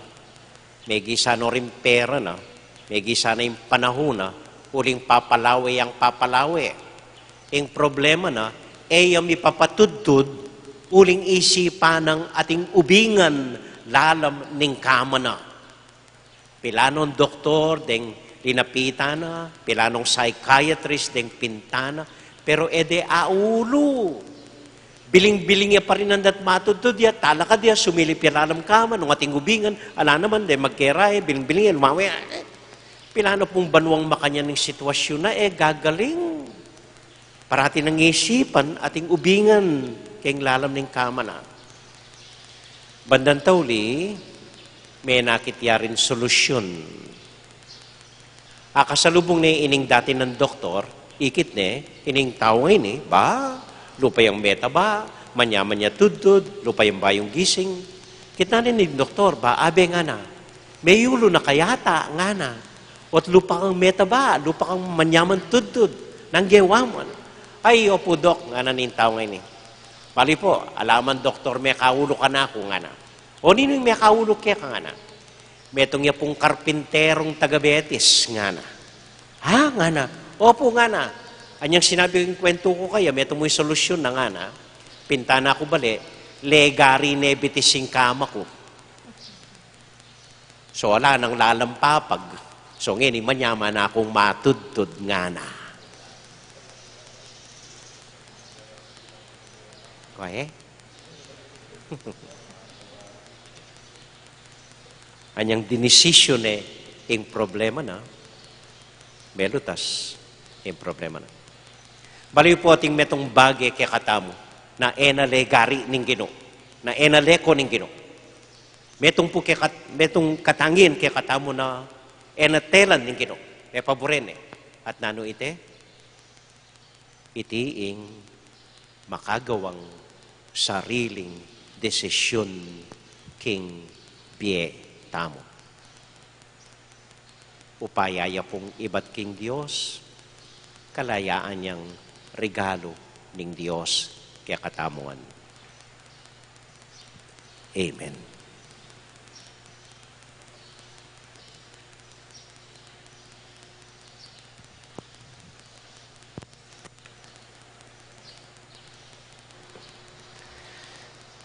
may gisano rin pera na, may gisana yung panahon na, uling papalawe ang papalawe. Ang problema na, yung ipapatudtud, uling isipan ng ating ubingan, lalam ning kama na. Pilanong doktor, deng linapita na, pilanong psychiatrist, deng pintana, pero aulo. Biling-biling niya pa rin ang matudod ya, talaka diya, sumilip ya lalam kama, nung ating ubingan, ala naman, de magkeray, biling-biling ya, lumawi, pilano pong banuang makanya ng sitwasyon na, gagaling. Parati nang isipan, ating ubingan, kayong lalam ng kama na. Bandang tauli, may nakitya rin solusyon. Kasalubong na ining dati ng doktor, ikit ining tao ngayon lupa yung meta ba, manya-manya tudtud, lupa yung bayong gising. Kita ni doktor ba, abe nga na, may yulo na kayata nga na, at lupa kang meta ba, lupa kang manyaman tudtud, nanggewaman. Ay, opo dok, nga na ning tao ngayon Bali po, alaman doktor, may kaulo ka na ako nga na. O nino yung may kaulo kaya ka nga na. Metong ya pong karpinterong taga-Betis nga na. Ha, nga na. Opo nga na. Anyang sinabi yung kwento ko kaya, metong mo yung solusyon na nga na. Pintana ko bali, legari nebetis yung kama ko. So wala nang lalampapag. So ngayon, manyaman na akong matudtod nga na. Kaya? Anyang dinesisyon yung problema na, belutas yung problema na. Baliw po ating metong bagay kaya katamo na enale gari ning Gino, na enale ko ning Gino. Metong katangin kaya katamo na enatelan ning Gino, may paborene. At nano ite? Itiing makagawang sariling desisyon king biye tamo. Upayaya pong iba't king Diyos, kalayaan niyang regalo ning Diyos kaya katamuan. Amen.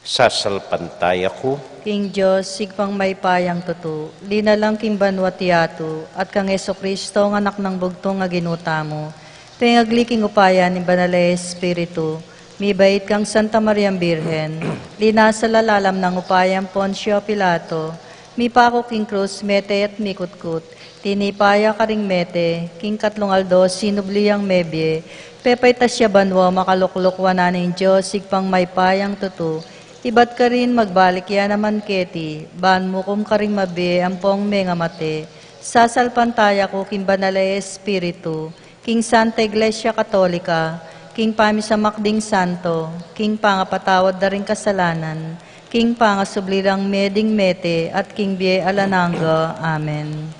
Sasalpantay ako, King Diyos, sigpang may payang tutu, linalang king banwatiato, at kang Yeso Kristo, ang anak ng bugtong nga ginuta mo. Pengagli upaya ni Banalay Espiritu, mibait kang Santa Mariang Birhen, linasa lalalam ng upayang Poncio Pilato, mipako king krus, mete at mikutkut, tinipaya ka ring mete, king katlong aldo, sinubliyang mebye, pepay tasya banwa, makalukluk wananing Diyos, sigpang may payang tutu, ibat ka rin magbalik yan naman keti, ban mo kum ka rin mabi, ampong menga mate, sasalpantaya ko king Banalay Espiritu, king Santa Iglesia Katolika, king pamisamakding santo, king pangapatawad na rin kasalanan, king pangasublirang meding mete, at king bie alananga. Amen.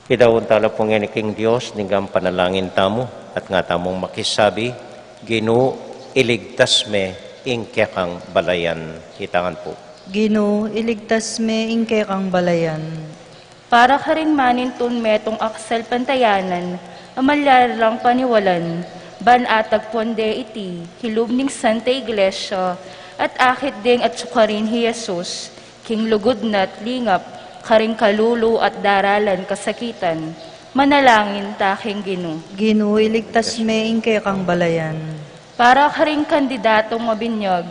idawon tala pong yan king Diyos, ningang panalangin tamo, at nga tamong makisabi, Gino, iligtas me, ingke kang balayan. Itangan po. Gino, iligtas me ingke kang balayan. Para ka rin manintun metong aksel pantayanan, amalyarlang paniwalan, ban atag ponde iti, hilubning Santa Iglesia, at akit ding at sukarin hi Jesus, king lugod na't lingap, karing kalulu at daralan kasakitan, manalangin taking Gino. Gino, iligtas me ingke kang balayan. Para ka rin kandidatong mabinyag,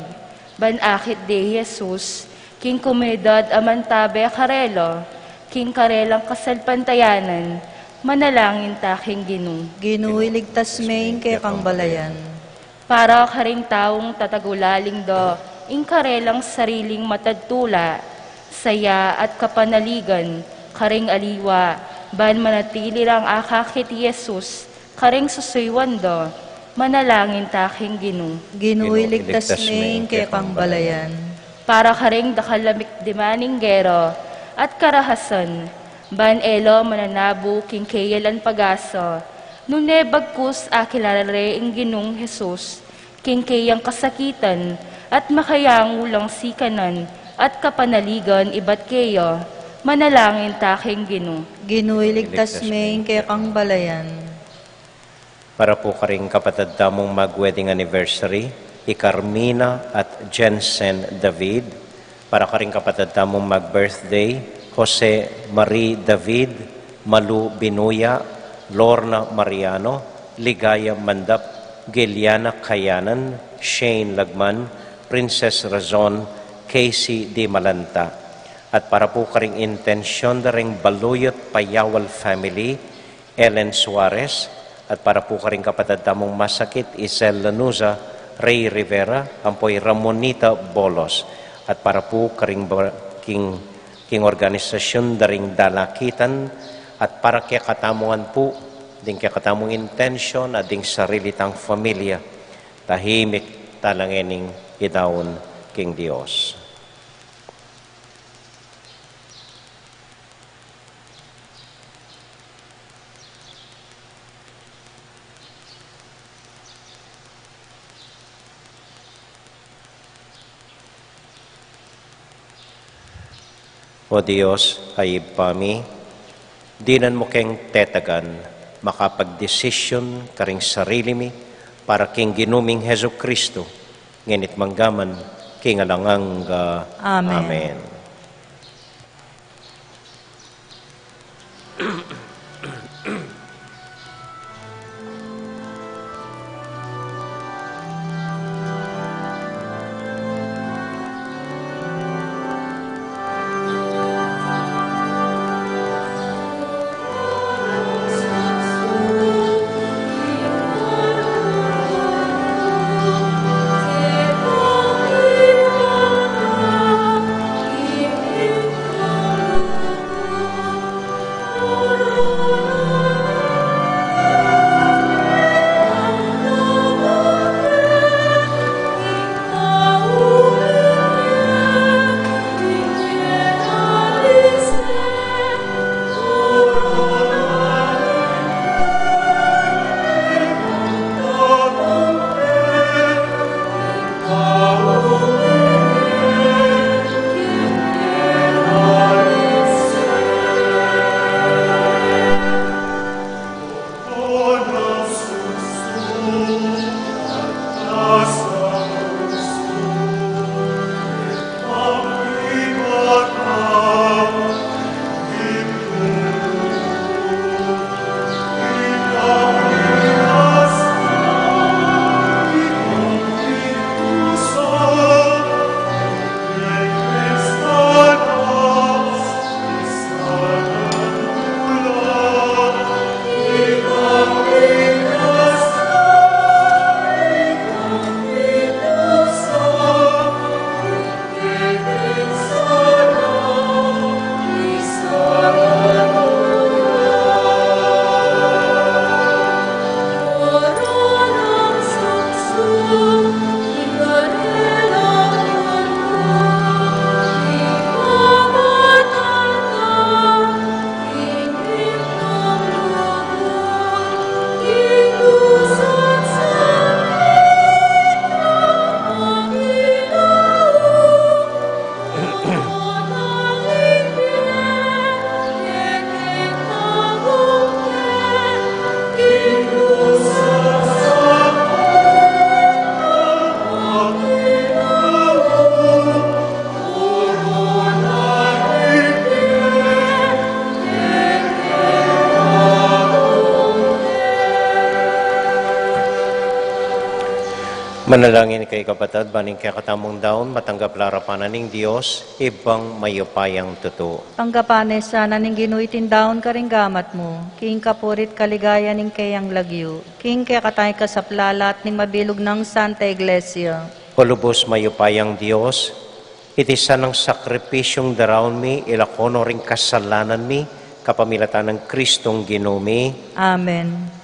ban akit de Jesus, king komunidad amantabe karelo, king karelang kasalpantayanan, manalangin taking Gino. Gino, iligtas me ingke kang balayan. Para ka rin taong tatagulaling do, ing karelang sariling matadtula, saya at kapanaligan, karing aliwa, ban manatili lang akakit Jesus, karing susuywan do, manalangin taking Gino. Gino, iligtas me ingke kang balayan. Para ka ring dakalamik dimaning gero, at karahasan, ban elo mananabu king kayalan pagaso, nune bagkus akilarare ing Ginong Jesus, king kayang kasakitan, at makayang ulang sikanan, at kapanaligan ibat kayo, manalangin taking Gino. Gino, iligtas me ingke kang balayan. Para po karing kapatid damong mag-wedding anniversary, Carmina at Jensen David. Para karing kapatid damong mag-birthday, Jose Marie David, Malu Binuya, Lorna Mariano, Ligaya Mandap, Giliana Kayanan, Shane Lagman, Princess Razon, Casey Di Malanta. At para po karing intensyon na ring Baluyot Payawal family, Ellen Suarez. At para po karing kapatid tamong masakit, Isel Lanuza, Ray Rivera, ampoy Ramonita Bolos. At para po karing king organisasyon daring dalakitan, at para kaya katamuan po, din kaya katamong intensyon, at ding sarili tang familia, tahimik talangening idawon king Dios. O Diyos, ay ipami, dinan mo keng tetagan, makapagdesisyon karing sarili mi, para king ginuming Heso Kristo, ngenit manggaman, king alangang Amen. Amen. Manalangin kay kapatid, baning kaya katamong daon, matanggap larapanan ng Diyos, ibang mayupayang totoo. Panggapanes sana ning ginuitin daon karing gamat mo, king kapurit kaligaya ning kayang lagyo, king kaya katay kasaplalat ning mabilog ng Santa Iglesia. Kulubos mayupayang Diyos, iti sanang sakripisyong daraon mi, ilakono ring kasalanan mi, kapamilatan ng Kristong ginumi. Amen.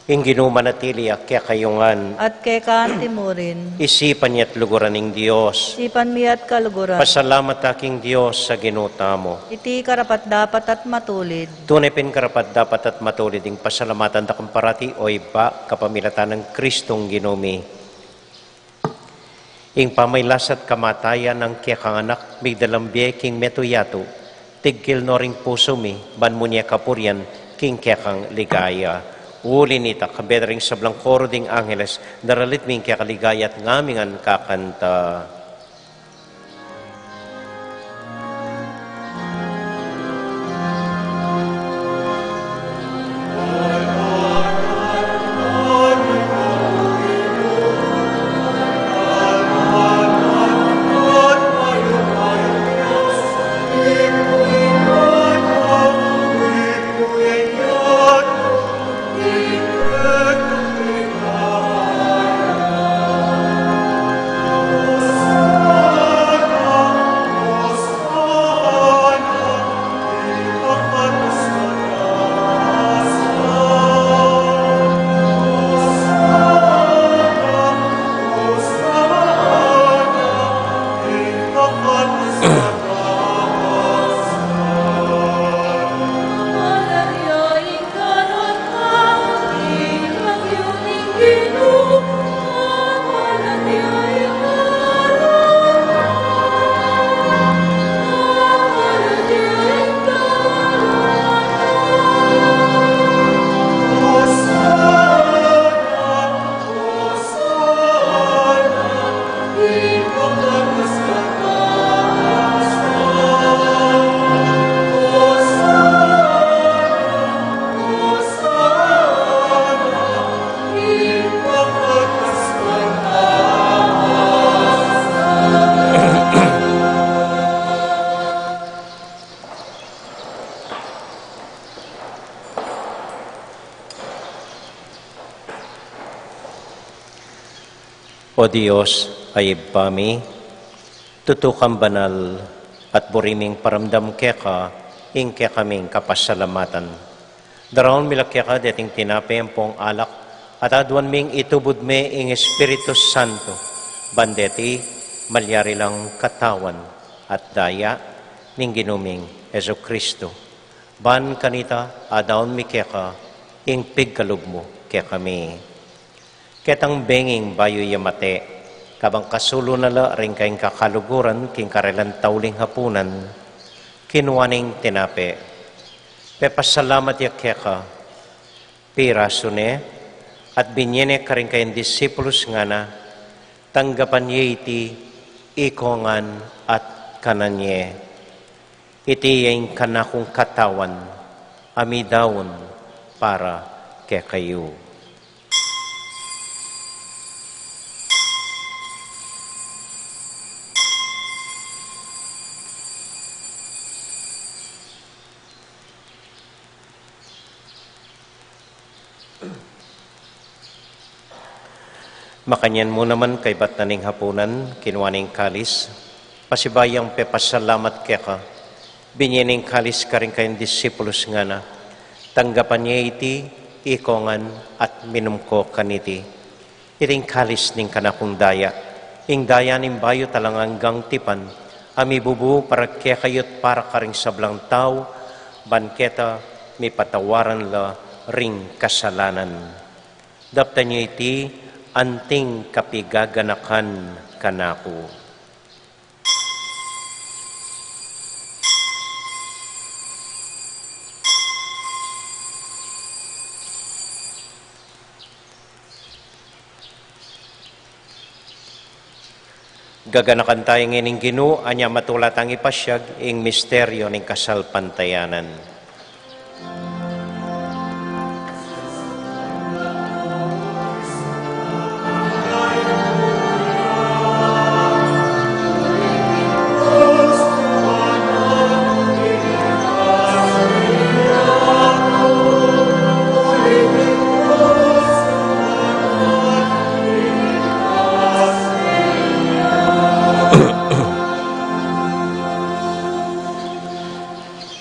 Ing ginumanatili akya kayungan, At kay kaanti mo rin, isipan niya't luguran ng Diyos. sipan mi at kaluguran, Pasalamat aking Diyos sa ginuta mo. iti karapat dapat at matulid. Tunay pin karapat dapat at matulid ing pasalamatan da parati o iba kapamilatan ng Kristong ginumi. Ing pamaylasat kamatayan ng kiyakanganak migdalambye king metuyato, tigkil no ring puso mi, ban mo niya kapuryan king kiyakang ligaya. Uli nita, kabedring sablang koro ding angeles, daralit ming kaya kaligayat ngamingan kakanta. Amen. O Diyos, ay bami, tutukang banal at buriming paramdam keka, ingke kaming kapasalamatan. Daraon milakya ka dating tinapay pong alak, at adwan ming itubod me ing Espiritu Santo, bandeti, malyari lang katawan, at daya, ning ginuming Yesu Kristo. Ban kanita, adaon mi keka, ing pigkalog mo kaya kami. Ketang benging bayo yamate, kabang kasulo nala rin kayong kakaluguran, king karelan tauling hapunan, kinuwaning tinape. Pepasalamat ya keka, piraso ne, at binyene ka rin kayong disipulos nga na, tanggapan ye iti, ikongan at kananye. Iti yung kanakong katawan, amidawon para kay kayo. Makanyan mo naman kay Batnaning Hapunan, kinuwaning kalis, pasibayang pepasalamat kaya ka, binyaning kalis ka rin kayong disipulos nga na, tanggapan niya iti, ikongan at minum ko kaniti. Iting kalis ning kanakong daya, ing daya ning bayo talanganggang tipan, amibubu para kaya kayot para karing sablang tao, banketa, may patawaran la ring kasalanan. Dapta niya iti, anting kapigaganakan kanako. Gaganakan tayo ngayon Ginoo, anya matulat ang ipasyag ing misteryo ng kasalpantayanan.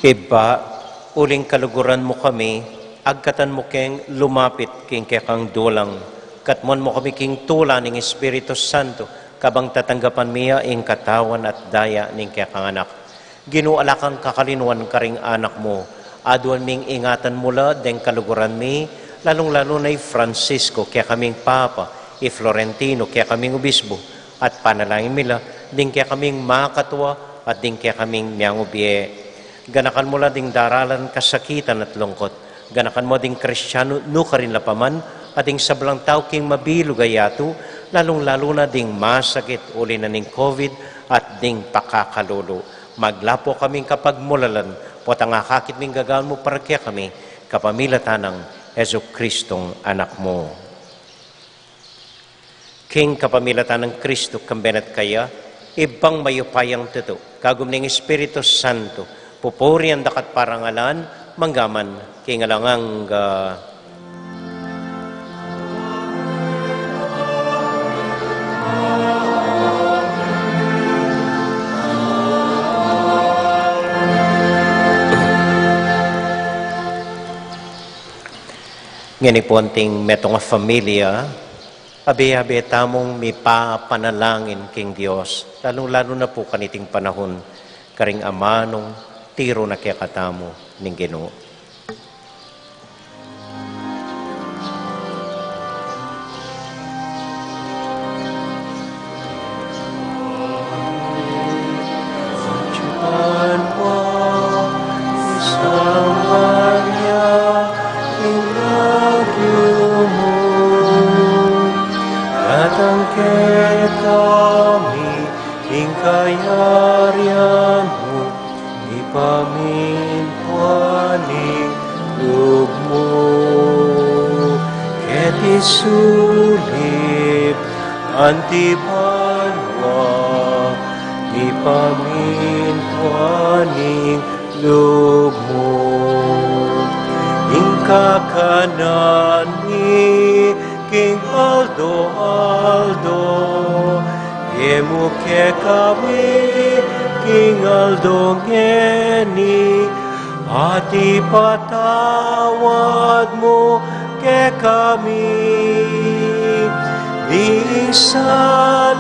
Iba, uling kaluguran mo kami, agkatan mo keng lumapit king kekang dulang, katmon mo kami king tula ng Espiritu Santo, kabang tatanggapan miya ing katawan at daya ning kekang anak. Ginualakan kakalinuan karing anak mo, aduan ming ingatan mula deng kaluguran mi, lalong-lalo na Francisco, kaya kaming Papa, Florentino, kaya kaming Obispo, at panalangin mila, ding kaya kaming makatwa, at ding kaya kaming miyang ubye. Ganakan mo la ding daralan kasakitan at lungkot. Ganakan mo ding Kristyano no ka rin lapaman at ding sablang tao king mabilo gayato, lalong-lalo na ding masakit uli na ning COVID at ding pakakalolo. Maglapo kaming kapag mulalan, potang akakit ming gagawin mo para kaya kami, kapamilatan ng Yesu Kristong anak mo. King kapamilatan ng Kristo kambenat kaya, ibang mayupayang tuto, kagum ning Espiritu Santo, pupuri ang dakat parangalan, manggaman, kingalangang nginipunting metong familia, abi-abi tamong may panalangin king Diyos, lalong-lalo na po kaniting panahon, karing amanong, tiro na kaya katamo ning Ginoo. Sulit antipanwa di pamintuaning lugmo ingkakanan ni King Aldo emuke kami kingaldongeni at ipatawad mo ke kami di salami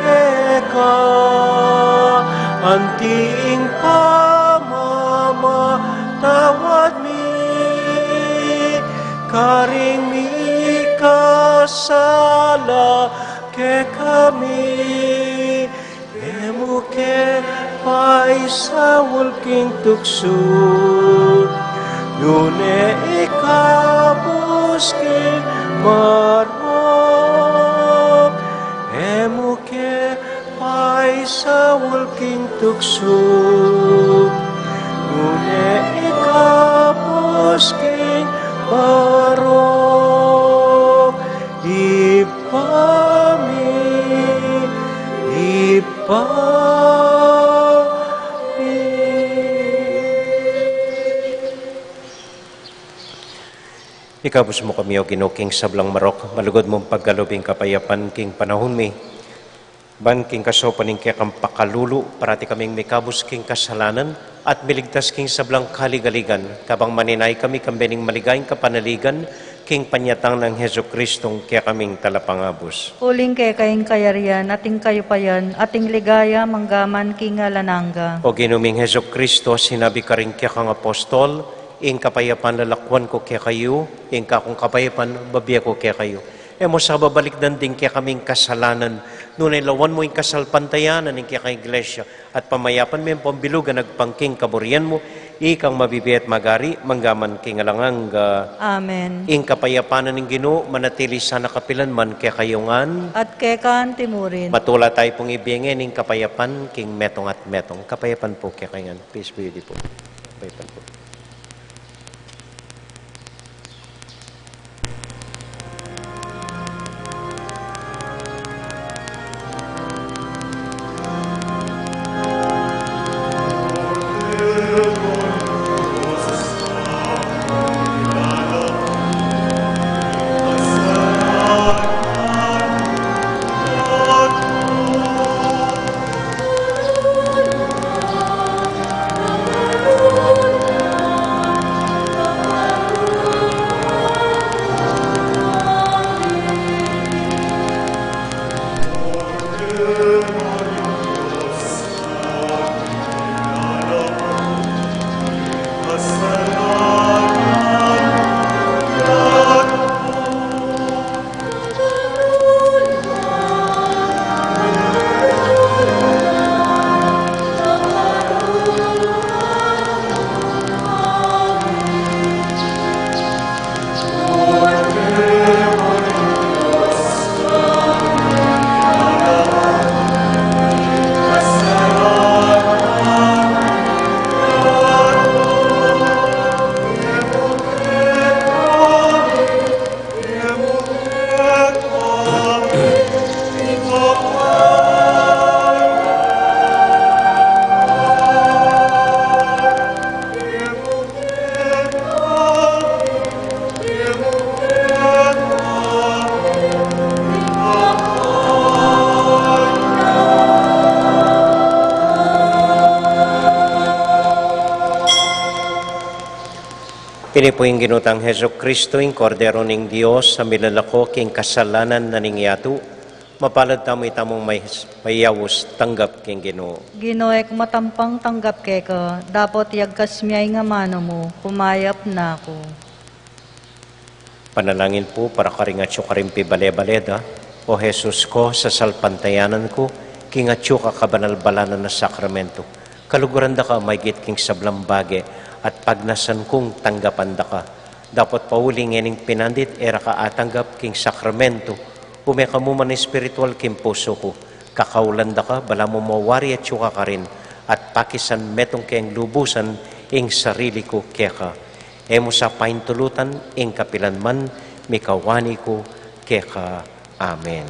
eka anting pamamatawad mi karing mi kasala ke kami emuke paisa walking tukso nune ikabuskin marok emuke paisa walking tukso nune ikabuskin marok Ikabus mo kami o Ginoo king sablang marok, malugod mong paggalubing kapayapan king panahon mi. Ban king kasopaning kaya kang pakalulu, parati kaming mikabus king kasalanan, at miligtas king sablang kaligaligan, kabang maninay kami kambening maligayang kapanaligan, king panyatang ng Heso Kristong kaya kaming talapangabus. Uling kay kayong kayarian, ating kayupayan, ating ligaya, manggaman, king alananga. O Ginuming Heso Kristo, sinabi ka rin kaya kang apostol, ing kapayapan lalakwan ko kaya kayo, ing kakong kapayapan babiya ko kaya kayo. Mo sa babalik din kaya kaming kasalanan, nunay lawan mo ing kasalpantayanan ing kaya kay iglesia, at pamayapan mo yung pambilugan nagpangking kaburian mo, ikang mabibi at magari, manggaman king alangang Amen. ing kapayapanan ng Ginoo, manatili sana kapilan man kaya kayungan, At kekan timurin. matula tayo pong ibingin ing kapayapan king metong at metong. Kapayapan po kaya kayan. Peace be with you po. Kapayapan po. Kini po yung ginutang Heso Kristo, yung kordero ng Diyos, sa milalako king kasalanan na ningyatu, mapalad tamo itamong mayawos tanggap king Ginoo. Ginoek matampang tanggap keka, dapat yagkas miyay nga mano mo, kumayap na ako. Panalangin po para karingatyo karimpi bale-baleda, o Jesus ko, sa salpantayanan ko, kingatyo ka kabanal-balanan na sakramento. Kaluguran da ka, may git king sablang bage, at pagnasan kong tanggapan da ka. Dapat pauling yening pinandit, era ka atanggap king sakramento, umeka mo man espiritual king puso ko. Kakaulan da ka, bala mo mawari at syuka ka rin, at pakisan metong keng lubusan, ing sarili ko kaya ka. Emo sa paintulutan, ing kapilan man, mikawani ko kaya ka. Amen.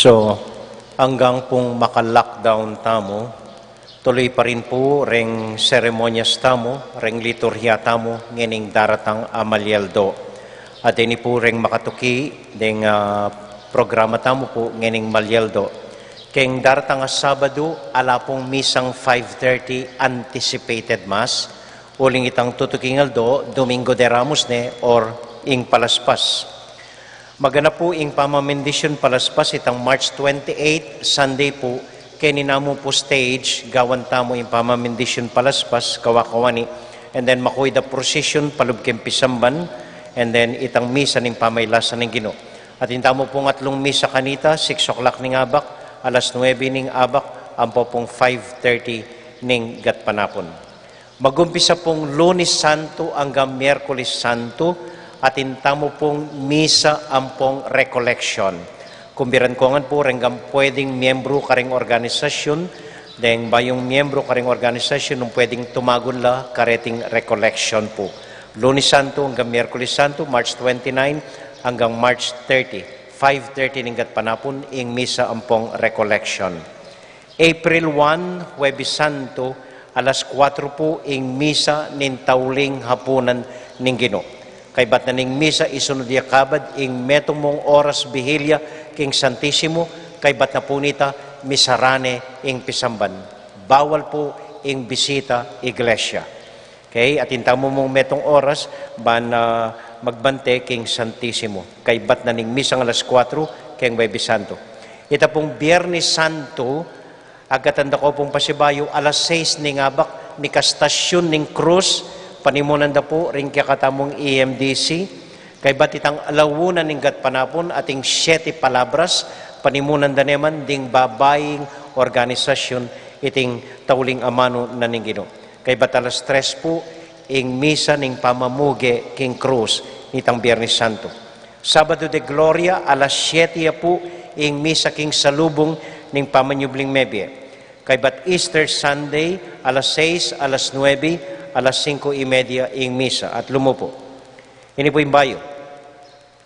So, hanggang pong maka-lockdown tamo, tuloy pa rin po reng seremonyas tamo, reng liturhya tamo, ngining daratang Amalyaldo. At ini po reng makatuki, deng programa tamo po, ngining Malyaldo. Keng daratang Sabado, ala pong misang 5:30 anticipated mass, uling itang tutukingaldo, Domingo de Ramos ne, or ing palaspas. Magana po ing pamamendisyon palaspas itang March 28, Sunday po, keninamo po stage, gawan tamo ing pamamendisyon palaspas, kawakawani, and then makoy da procession, palubkim pisamban, and then itang misa ning pamaylasan ng Ginoo. At intamo pong atlong misa kanita, 6 o'clock ning abak, alas 9 ning abak, ampo pong 5:30 ning gatpanapon. Magumpisa pong Lunes Santo hanggang Miyerkules Santo, at intamo pong misa ampong recollection. Kumbiran ko nga po, renggam pwedeng miyembro karing organisasyon, dahil bayong miyembro karing organisasyon, nung pwedeng tumagon la kareting recollection po. Lunes Santo hanggang Miyerkules Santo, March 29 hanggang March 30, 5:30 ning gatpanapon, ing misa ampong recollection. April 1, Huwebes Santo, alas 4 po, ing misa nin tauling hapunan ning Ginoo. Kay bat na ning misa isunod yakabad ing metong mong oras bihilya king Santissimo, kay bat na po nita misarane ing pisamban. Bawal po ing bisita iglesia. Okay? At intamo mong metong oras ban magbante king Santissimo. Kay bat na ning misa ng alas 4 king Huwebes Santo. Ita pong Biyernes Santo, agatanda ko pong pasibayo, alas 6 ning abak ni kastasyon ning krus, panimunan da po, rin kaya katamong EMDC, kay batitang alawunan ning gatpanapon, ating 7 palabras, panimunan da naman, ding babaying organisasyon, iting tauling amano na ning Ginoo. Kay batalas 3 po, ing misa ning pamamuge king krus, nitang Biyernes Santo. Sabado de Gloria, alas 7 po, ing misa king salubong ning pamanyubling mebye. Kay bat Easter Sunday, alas 6, alas 9, alas 5:30 ing misa at lumupo. Ini po yung bayo.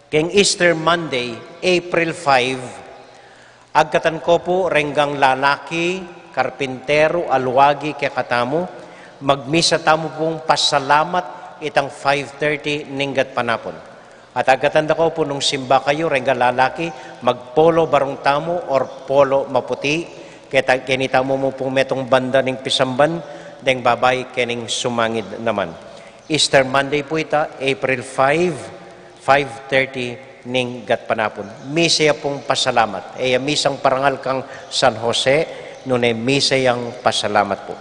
Keng Easter Monday, April 5, agkatan ko po renggang lalaki, karpintero, alwagi kaya katamo, magmisa tamo pong pasalamat itang 5:30 ninggat panapon. At agkatanda ko po nung simba kayo, renggang lalaki, magpolo barong tamo or polo maputi, kaya kinitamo mo pong metong banda ning pisamban, deng babay kening sumangid naman. Easter Monday po ita, April 5, 5:30 ning gatpanapon. Misa pong pasalamat. Misang parangal kang San Jose, nune misa yang pasalamat po.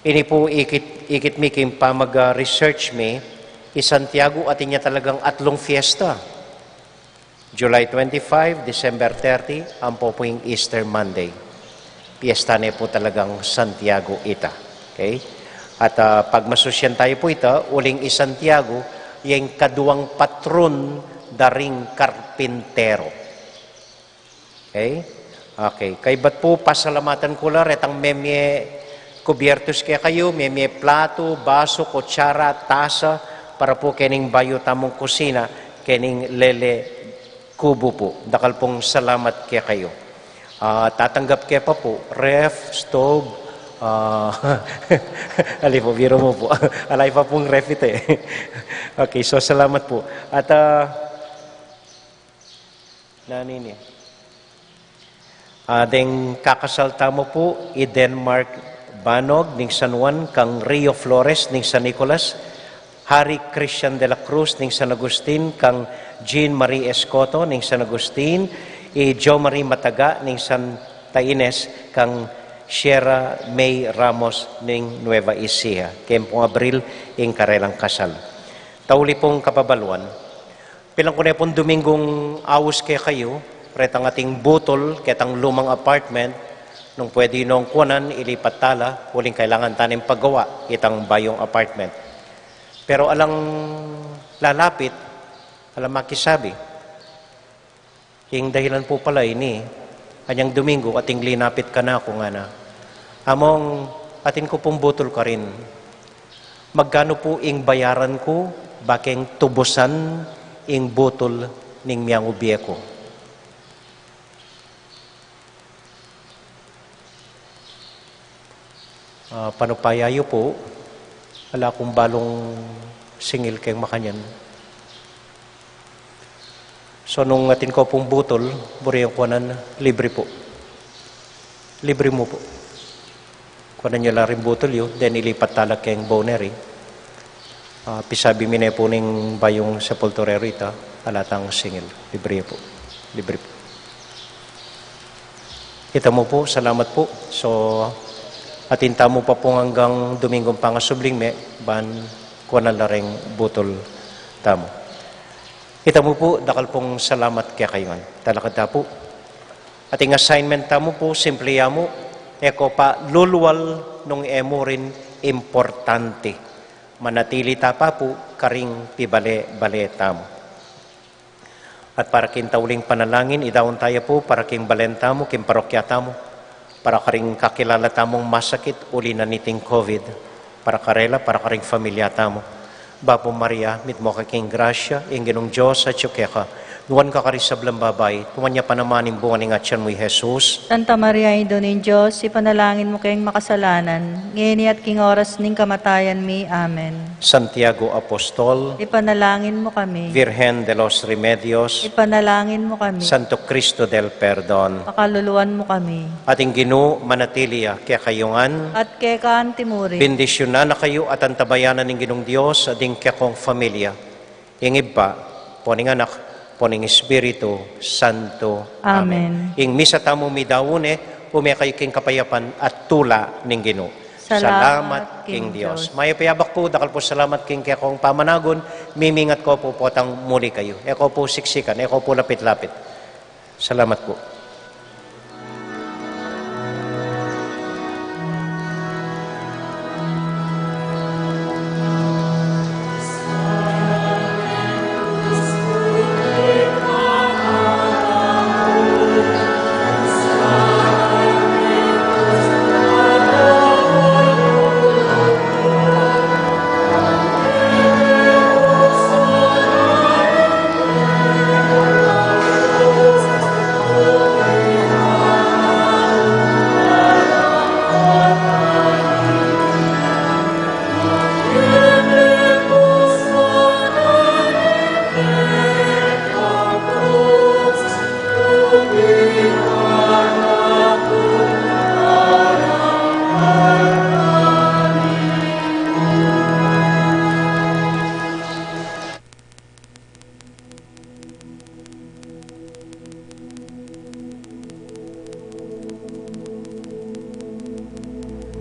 Ini po ikit mi kim pa mag-research mi, Santiago at inya talagang atlong fiesta. July 25, December 30, ampo po yung Easter Monday. Piyesta na po talagang Santiago ita. Okay? At pag masusyan tayo po ita, uling Santiago, yung kaduwang patron daring karpintero. Okay? Okay. Kay ba't po pasalamatan ko lang, retang memye kubiertos kaya kayo, memye plato, baso, kutsara, tasa, para po kening bayo tamong kusina, kening lele kubo po. Dakal pong salamat kaya kayo. Tatanggap kaya pa po, ref, stove, alay po, biro mo po. Alay pa pong ref ito eh. Okay, so salamat po. At, nanini. Deng kakasalta mo po, i-Denmark Banog, ning San Juan, kang Rio Flores, ning San Nicolas, Hari Christian de la Cruz, ning San Agustin, kang Jean Marie Escoto, ning San Agustin, Jo Marie Mataga ning Santa Ines kang Sierra May Ramos ning Nueva Ecija. Kempong Abril ing karelang kasal. Tauli pong kapabaluan. Pilang ko na pong Domingong awos kaya kayo, retang ating butol, ketang lumang apartment, nung pwede nung kunan, ilipat tala, huling kailangan tanim paggawa, itang bayong apartment. Pero alang lalapit, alang makisabi, yung dahilan po pala ini, kanyang Domingo, ating linapit ka na kung ana. Among atin ko pong butol ka rin. Magkano po ing bayaran ko, bakeng tubusan ing butol ning miyang ubiye ko. Panupayayo po, wala kong balong singil kayong makanyan. So, nung atin ko pong butol, buri yung kuwanan, libre po. Libre mo po. kunan nyo lang rin butol yun, then ilipat talag kayong boneri. Pisabi mine po ning bayong sepulturero ita, alatang singil. Libre po. Libre po. Kita mo po, salamat po. So, atinta mo pa po hanggang Domingong pangasubling me, ban kunan na rin butol tamo. Kita mo po, dakal pong salamat kaya kayon. Talakad po. Ating assignment tamo po, simple mo, eko pa lulwal nung emo rin importante. Manatili ta pa po, karing pibale-bale tamo. At para kintauling panalangin, idawon tayo po, para king balenta mo, king parokya tamo, para karing kakilala tamong masakit, uli na niting COVID, para karela, para karing familia tamo. Bapo Maria, mit mo kaking grasya, inginong Diyos at yukeka, nuwan ka karisablang babay, tuwan niya panamanin buwan ng atyan mo, Jesus. Santa Maria, Ido ng Diyos, ipanalangin mo kayong makasalanan, ngayon at king oras ning kamatayan mi. Amen. Santiago Apostol, Ipanalangin mo kami. Virgen de los Remedios, Ipanalangin mo kami. Santo Cristo del Perdon, Pakaluluan mo kami. ating Ginoo manatiliya kaya kayungan, At kay kaantimuri. bendisyon na kayo at ang tabayanan ng Ginong Diyos at kaya kong familia. Ingib pa, poning anak, poning Espiritu Santo. Amen. Ing misa tamo midawune, umekay king kapayapan at tula ng Ginoo. Salamat, King King Diyos. Diyos. May payabak po, dakal po salamat king kaya kong pamanagon, mimingat ko po potang muli kayo. Eko po siksikan, eko po lapit-lapit. Salamat po.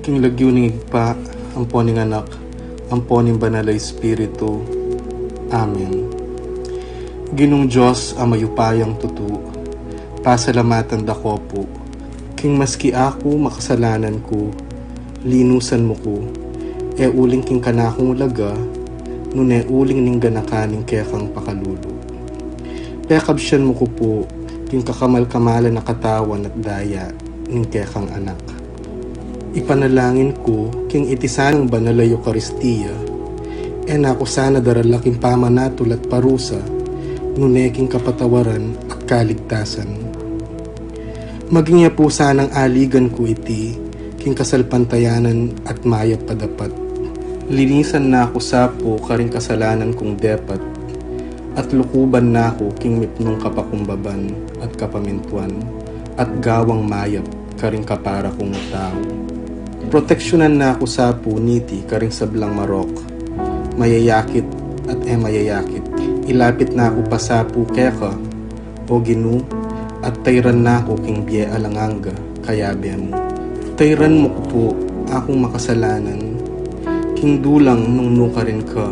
King lagyo ning igpa, amponing anak, amponing banal ay Espiritu. Amen. Ginong Diyos ang mayupayang tutu, pasalamatan dako po. King maski ako makasalanan ko, linusan mo ko, e uling king kanakong laga, nune uling ning ganakaning kekang pakalulu. Pekabsyan mo ko po, king kakamal-kamalan na katawan at daya, ning kekang anak. Ipanalangin ko, king itisanang banal ay Eucharistia, e nako sana daralaking pamanatol at parusa, nuneking kapatawaran at kaligtasan. Maging po sanang aligan ko iti, king kasalpantayanan at mayap padapat. Linisan na ako sapo karing kasalanan kong depat, at lukuban na ako king mipnong kapakumbaban at kapamintuan, at gawang mayap karing kapara kong tao. Proteksyonan na ako sa puniti karing sablang marok, mayayakit at mayayakit. Ilapit na ako pa sa keka, o Ginu, at tayran na ako king biye alanganga, kayabe mo. Tayran mo ko po akong makasalanan, king dulang nung nuka rin ka,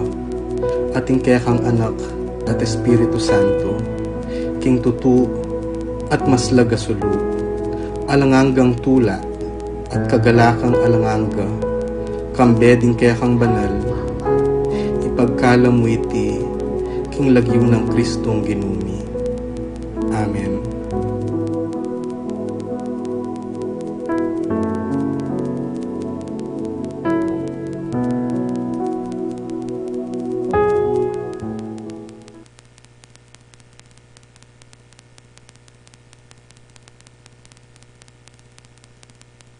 ating kekang anak at Espiritu Santo, king tutu at maslaga sulu, alanganggang tula, at kagalakang alanganga, kambeding kekang banal, ipagkala mo iti, king lagyo ng Kristong ginumi. Amen.